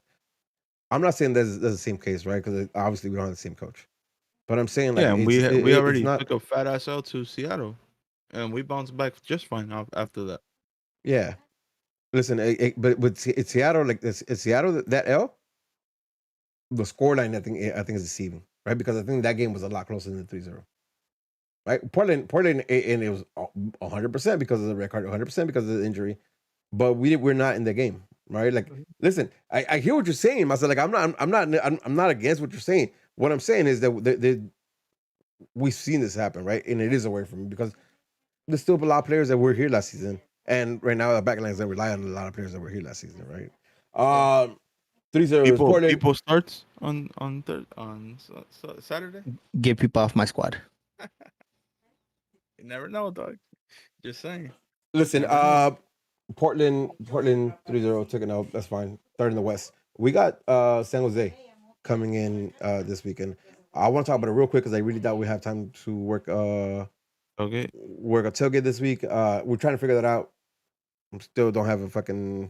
I'm not saying that's the same case, right? Because obviously we don't have the same coach. But I'm saying like Yeah, and it's, we it's already not. took a fat ass L to Seattle, and we bounced back just fine after that. Yeah, listen, but with Seattle, like this, Seattle that L, the scoreline I think is deceiving, right? Because I think that game was a lot closer than 3-0. Right? Portland, and it was 100% because of the red card, 100% because of the injury, but we're not in the game, right? Like, listen, I hear what you're saying, myself. Like, I'm not against what you're saying. What I'm saying is that we've seen this happen, right? And it is away from me because there's still a lot of players that were here last season, and right now the backlines that rely on a lot of players that were here last season, right? 3-0. People starts on Saturday. Get people off my squad. You never know, dog. Just saying. Listen, Portland 3-0 took it out. That's fine. Third in the West. We got San Jose coming in this weekend. I want to talk about it real quick because I really doubt we have time to work a tailgate this week. We're trying to figure that out. I still don't have a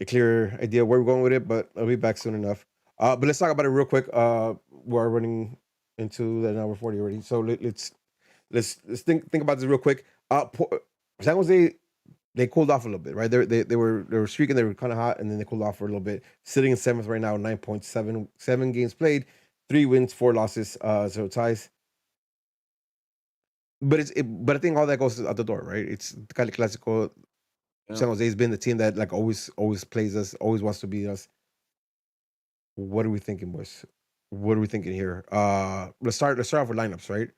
clear idea where we're going with it, but I'll be back soon enough. But let's talk about it real quick. We're running into the number 40 already, so let's think about this real quick. San Jose they cooled off a little bit, right? They were streaking, they were kind of hot, and then they cooled off for a little bit. Sitting in 7th right now, 9.7 games played, 3 wins, 4 losses, 0 ties. But I think all that goes out the door, right? It's Cali Clasico. Yeah. San Jose's been the team that like always plays us, always wants to beat us. What are we thinking, boys? What are we thinking here? Let's start off with lineups, right?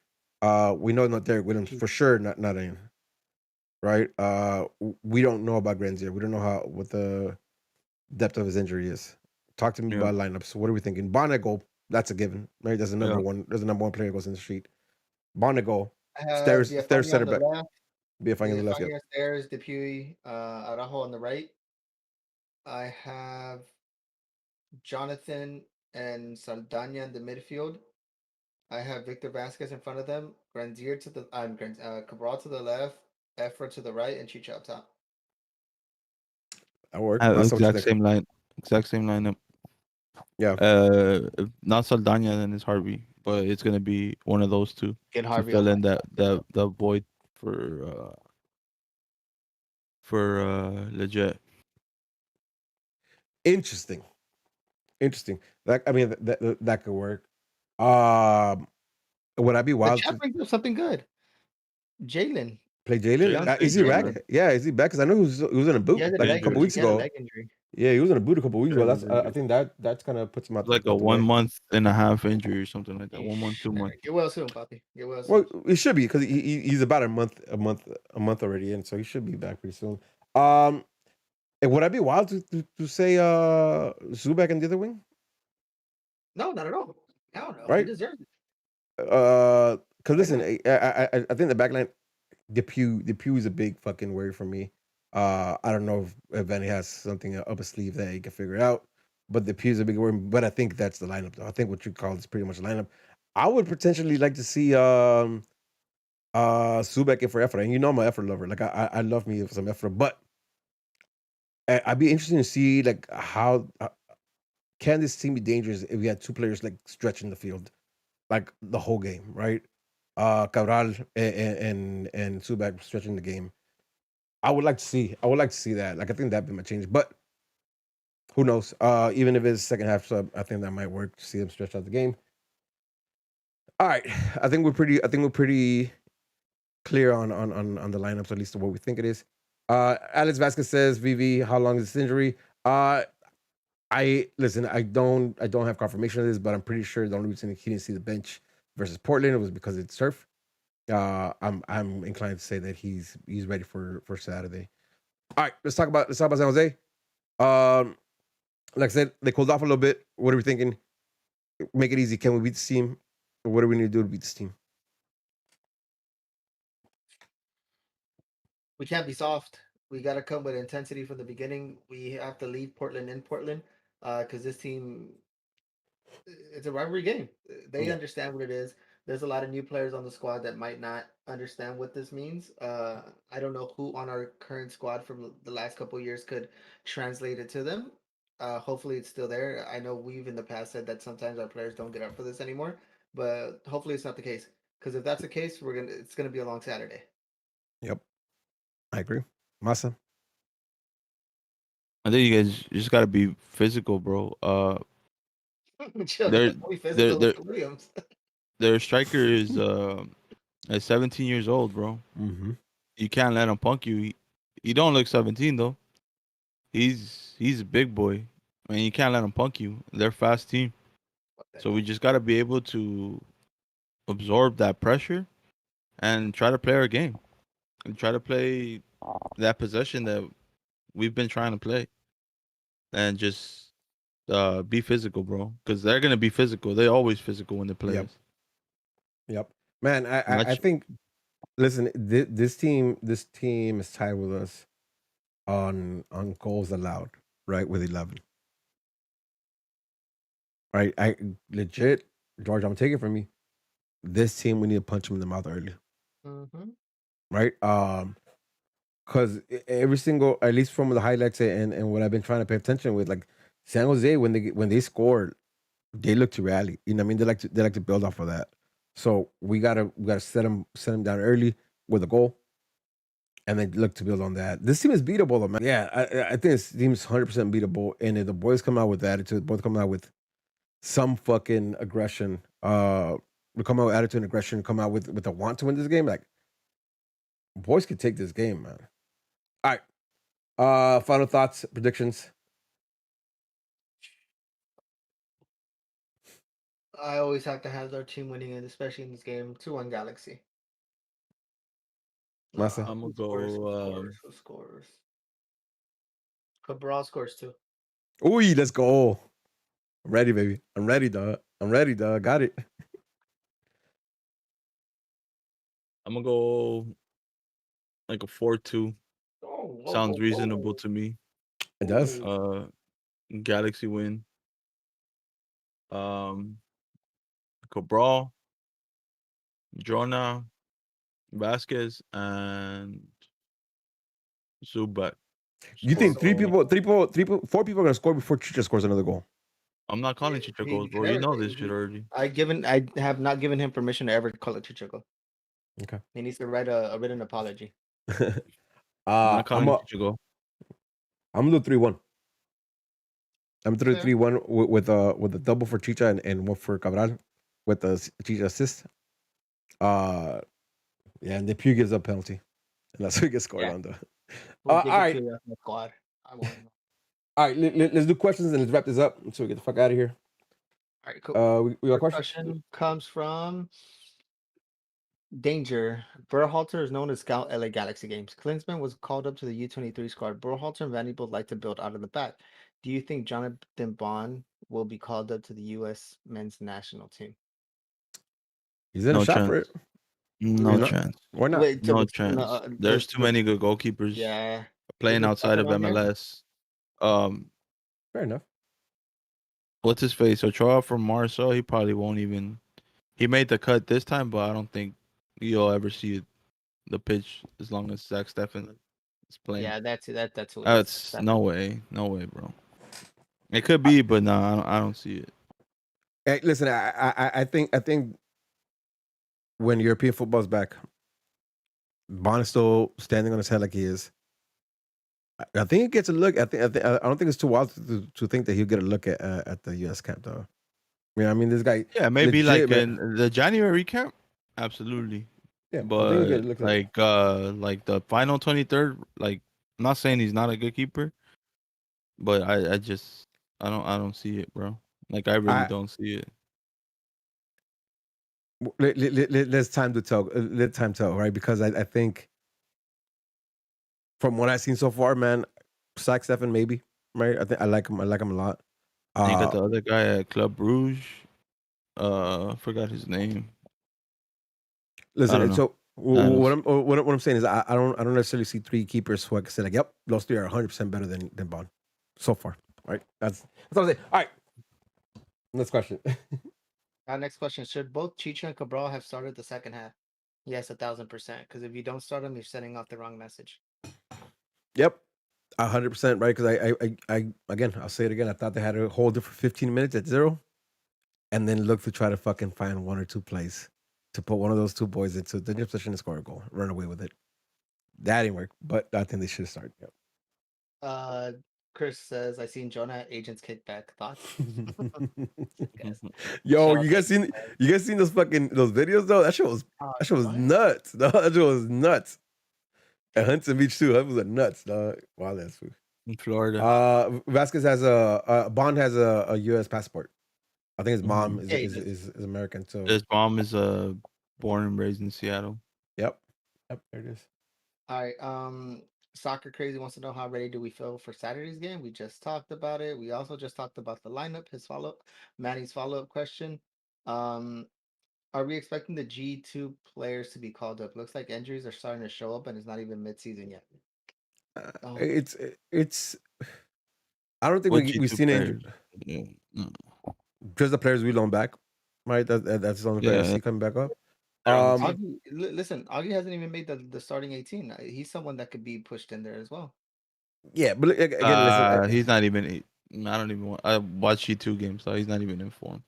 We know not Derek Williams for sure, not in, right? We don't know about Granzier. We don't know what the depth of his injury is. Talk to me about lineups. What are we thinking? Bonego, that's a given, right? There's a number one. There's a number one player that goes in the street. Bonego, I have stairs Villafaña center on the back. left. Villafaña on the left. Yep. Villafaña, Stairs, Dupuy, Araujo on the right. I have Jonathan and Saldana in the midfield. I have Victor Vasquez in front of them. Grandier to the Cabral to the left, Efra to the right, and Chicha up top. That worked. Exact same lineup. Yeah. If not Saldana, then it's Harvey, but it's gonna be one of those two Get to Harvey fill on in that void for legit. Interesting. That I mean that could work. Would I be The wild chat to brings up something good. Jalen. play Jalen? Is he Jalen. back? Yeah, is he back? Because I know he was in a boot He has like a a couple weeks he had a ago. leg injury. Yeah, he was in a boot a couple weeks ago. Yeah, That's I think that's kind of puts him out like a 1 month and a half injury or something like that. 1 month, 2 months. Get well soon, Papi. Get well Well, soon. he should be because he's about a month already in, so he should be back pretty soon. And would I be wild to say Zubak and the other wing? No, not at all. I don't know. Right? He deserves it. Because listen, I think the backline, Depew is a big fucking worry for me. I don't know if Vanny has something up his sleeve that he can figure it out, but Depew is a big worry. But I think that's the lineup, though. I think what you call is pretty much the lineup. I would potentially like to see Subek in for Efra, and you know I'm an Efra lover. Like I love me some Efra, but I'd be interested to see like how can this team be dangerous if we had two players like stretching the field like the whole game, right? Cabral and Subak stretching the game. I would like to see that. Like I think that'd be my change, but who knows? Even if it's second half sub, I think that might work to see them stretch out the game. All right, I think we're pretty clear on the lineups, at least what we think it is. Alex Vasquez says, "VV, how long is this injury?" I listen. I don't have confirmation of this, but I'm pretty sure the only reason he didn't see the bench versus Portland was because it's turf. I'm inclined to say that he's ready for Saturday. All right, let's talk about San Jose. Like I said, they cooled off a little bit. What are we thinking? Make it easy. Can we beat this team? What do we need to do to beat this team? We can't be soft. We got to come with intensity from the beginning. We have to leave Portland in Portland because this team, it's a rivalry game. They understand what it is. There's a lot of new players on the squad that might not understand what this means. I don't know who on our current squad from the last couple of years could translate it to them. Hopefully it's still there. I know we've in the past said that sometimes our players don't get up for this anymore, but hopefully it's not the case. Because if that's the case, it's gonna be a long Saturday. Yep, I agree. Massa. I think you guys just gotta be physical, bro. Williams. Their striker is 17 years old, bro. Mm-hmm. You can't let him punk you. He don't look 17 though. He's a big boy. I mean, you can't let him punk you. They're a fast team, so we just gotta be able to absorb that pressure and try to play our game and try to play that possession that we've been trying to play, and just be physical, bro. Because they're gonna be physical. They're always physical when they play. Yep. Man, I think. Listen, this team is tied with us on goals allowed, right? With 11. Right, I legit, George. I'm taking it from you. This team, we need to punch them in the mouth early. Mm-hmm. Right? Because every single, at least from the highlights and what I've been trying to pay attention with, like San Jose, when they score, they look to rally. You know what I mean? They like to build off of that. So we gotta set them down early with a goal. and they look to build on that. This team is beatable, though, man. Yeah, I think this team's 100% beatable. And if the boys come out with attitude, both come out with some fucking aggression, come out with attitude and aggression, come out with a want to win this game, like boys could take this game, man. All right. Final thoughts, predictions. I always have to have their team winning it, especially in this game. 2-1 Galaxy. Massa? I'm gonna Who scores? Cabral scores 2. Ooh, let's go. I'm ready, baby. I'm ready, dog. Got it. I'm gonna go like a 4-2. Sounds reasonable to me. It does. Galaxy win. Cabral, Jonah, Vasquez, and Zubat. You think four people are gonna score before Chicha scores another goal? I'm not calling Chicha goals, bro. You know this shit already. I have not given him permission to ever call it Chicha goal. Okay. He needs to write a written apology. I'm not calling Chicha goal. I'm gonna do 3-1. I'm gonna do 3-1 with a double for Chicha and one for Cabral with the Chicha assist. Yeah, and the Pew gives up penalty, and that's who gets scored on the. All right. All right, let's do questions and let's wrap this up so we get the fuck out of here. All right, cool. We got a question. Question comes from Danger. Berhalter is known to scout LA Galaxy games. Klinsmann was called up to the U23 squad. Berhalter and Vanderbilt like to build out of the back. Do you think Jonathan Bond will be called up to the U.S. men's national team? He's in a shot for it. No chance. Why not? Wait, No chance. There's too many good goalkeepers. Yeah. Playing outside of MLS. Fair enough. What's his face? Ochoa from Marcel. He probably won't even. He made the cut this time, but I don't think you'll ever see the pitch as long as Zach Steffen is playing. Yeah, that's no way, bro. It could be, but no, I don't see it. Hey, listen, I think when European football's back, Bond is still standing on his head like he is. I think he gets a look. I don't think it's too wild to think that he'll get a look at the U.S. camp, though. I mean, this guy. Yeah, maybe legit, like in the January camp. Absolutely. Yeah, but like the final 23rd. Like, I'm not saying he's not a good keeper, but I don't see it, bro. Like, I really don't see it. Let's time to tell. Let time tell, right? Because I think from what I've seen so far, man, Zach Steffen maybe, right? I think I like him. I like him a lot. You got the other guy at Club Brugge. Forgot his name. Listen, so what I'm saying is I don't necessarily see three keepers who I can say like, yep, those three are 100% better than Bond so far, right? That's what I'm saying. All right, next question. Our next question: should both Chicha and Cabral have started the second half? Yes, 1,000%. Because if you don't start them, you're sending off the wrong message. Yep, 100%, right? Because I again, I'll say it again. I thought they had to hold it for 15 minutes at 0, and then look to try to fucking find one or two plays to put one of those two boys into the position to score a goal, run away with it. That didn't work, but I think they should start. Yep. Chris says, "I seen Jonah at Agents Kickback. Thoughts?" Yo, you guys seen those videos though? That shit was nuts. Dog. That shit was nuts. At Huntington Beach too. That was nuts, dog. Wow, that's food. In Florida. Vasquez has Bond has a U.S. passport. I think his mom is American too. His mom is born and raised in Seattle. Yep, there it is. All right. Soccer Crazy wants to know how ready do we feel for Saturday's game? We just talked about it. We also just talked about the lineup. Manny's follow-up question. Are we expecting the G2 players to be called up? Looks like injuries are starting to show up, and it's not even mid-season yet. It's. I don't think we've seen injuries. Yeah. No. Just the players we loan back, right? That's the only players I see coming back up. Listen, Augie hasn't even made the starting 18. He's someone that could be pushed in there as well. Yeah, but again, listen, he's not even. I don't even want. I watched G2 games, so he's not even informed.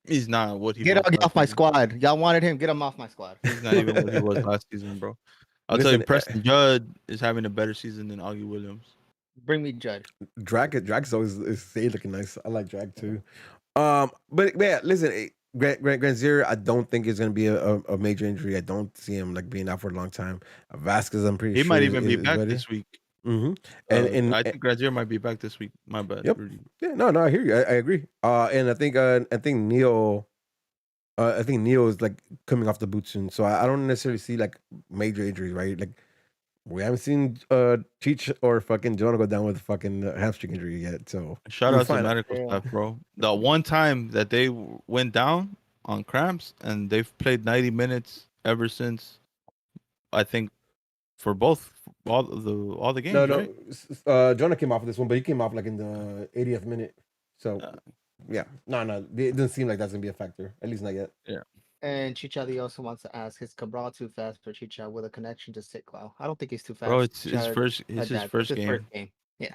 He's not what he. Get Augie off my squad. Y'all wanted him. Get him off my squad. He's not even what he was last season, bro. I'll tell you, Listen, Preston Judd is having a better season than Augie Williams. Bring me Judd. Drag's always is looking nice. I like Drag too. But yeah, listen, Grant Zero, I don't think is going to be a major injury. I don't see him like being out for a long time. Vasquez, I'm pretty He sure might even be is back ready. this week. Mm-hmm. And I think Grazier might be back this week. My bad. Yep. Rudy. Yeah, no, I hear you. I agree. And I think Neil. I think Neil is like coming off the boot soon, so I don't necessarily see like major injuries, right? Like we haven't seen Cheech or fucking Jonah go down with a fucking hamstring injury yet. So Shout we'll out to find medical staff, bro. The one time that they went down on cramps, and they've played 90 minutes ever since. I think for both all the games, right? Jonah came off of this one, but he came off like in the 80th minute. So yeah, no, it doesn't seem like that's gonna be a factor. At least not yet. Yeah. And Chichadi also wants to ask: is Cabral too fast for Chicha with a connection to Sitclaw? I don't think he's too fast. Bro, it's his first. It's His his first first game. game. Yeah.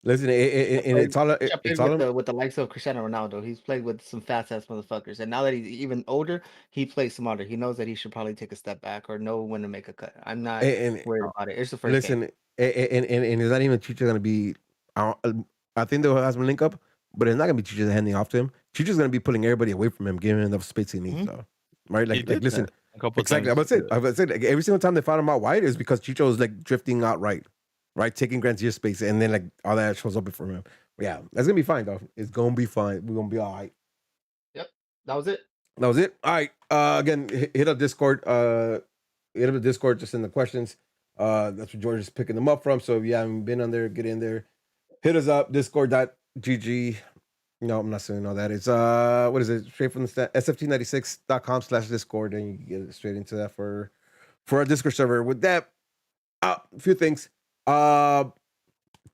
Listen, it's all with the likes of Cristiano Ronaldo. He's played with some fast ass motherfuckers, and now that he's even older, he plays smarter. He knows that he should probably take a step back or know when to make a cut. I'm not worried about it. It's the first game. And it's not even Chicha gonna be. I think they'll have some link up, but it's not gonna be Chicha handing off to him. Chicha's gonna be pulling everybody away from him, giving him enough space he needs. So, right? Like listen, a couple exactly. times. I would say like, every single time they found him out wide is because Chicho was like drifting out right, taking Grantier's space, and then like all that shows up for him. But yeah, that's gonna be fine though. It's gonna be fine. We're gonna be all right. Yep, that was it. That was it. All right. Again, hit up Discord. Hit up the Discord. Just in the questions. That's where George is picking them up from. So if you haven't been on there, get in there. Hit us up. Discord.gg. No, I'm not saying all that. It's what is it? Straight from the sft96.com/discord, and you can get straight into that for our Discord server. With that, a few things.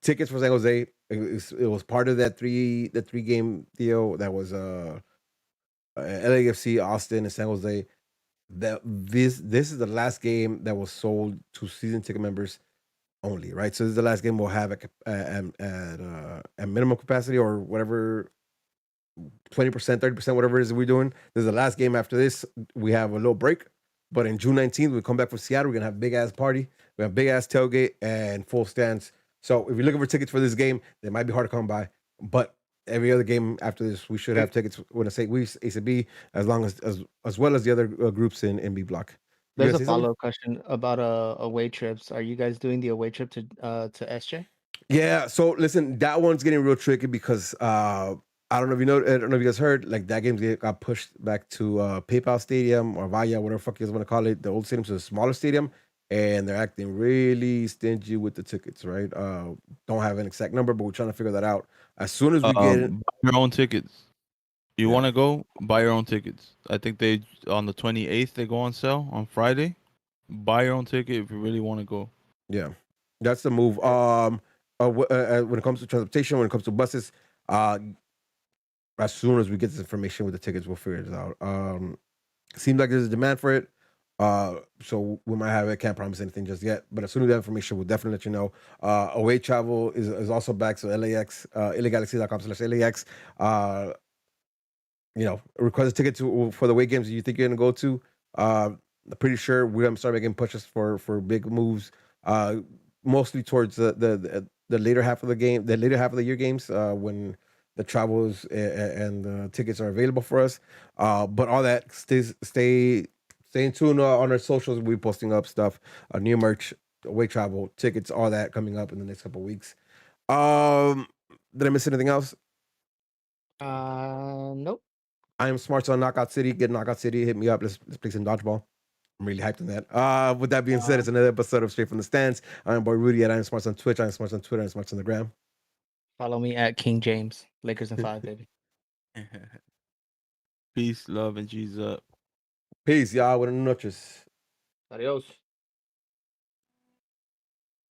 Tickets for San Jose. It was part of that three game deal that was LAFC, Austin, and San Jose. That this is the last game that was sold to season ticket members only, right? So this is the last game we'll have at minimum capacity or whatever, 20%, 30%, whatever it is we're doing. This is the last game. After this, we have a little break. But in June 19th, we come back from Seattle. We're gonna have a big ass party. We have big ass tailgate and full stands. So if you're looking for tickets for this game, they might be hard to come by. But every other game after this, we should have tickets. When I say we, ACB, as well as the other groups in B Block. There's a follow-up question about away trips. Are you guys doing the away trip to SJ? Yeah. So listen, that one's getting real tricky because I don't know if you know. I don't know if you guys heard. Like that game got pushed back to PayPal Stadium or Vaya, whatever fuck you guys want to call it. The old stadium's a smaller stadium, and they're acting really stingy with the tickets. Right? Don't have an exact number, but we're trying to figure that out. As soon as we get it, buy your own tickets. You want to go? Buy your own tickets. I think they on the 28th they go on sale on Friday. Buy your own ticket if you really want to go. Yeah, that's the move. When it comes to transportation, when it comes to buses, as soon as we get this information with the tickets, we'll figure it out. Seems like there's a demand for it. So we might have it. Can't promise anything just yet, but as soon as we have information, we'll definitely let you know. Away travel is also back. So LAX, LAGalaxy.com/LAX. Request a ticket for the away games you think you're gonna go to. I'm pretty sure we're gonna start making pushes for big moves. Mostly towards the later half of the game, the later half of the year games, when the travels and the tickets are available for us. But all that stay in tune on our socials. We'll be posting up stuff, new merch, away travel, tickets, all that coming up in the next couple of weeks. Did I miss anything else? Nope. I am Smarts on Knockout City. Get Knockout City. Hit me up. Let's play some dodgeball. I'm really hyped on that. With that being said, it's another episode of Straight from the Stands. I'm boy Rudy at I am Smarts on Twitch. I am Smarts on Twitter. I am Smarts on the gram. Follow me at King James. Lakers in 5, baby. Peace, love, and Jesus up. Peace, y'all. Buenas noches. Adios.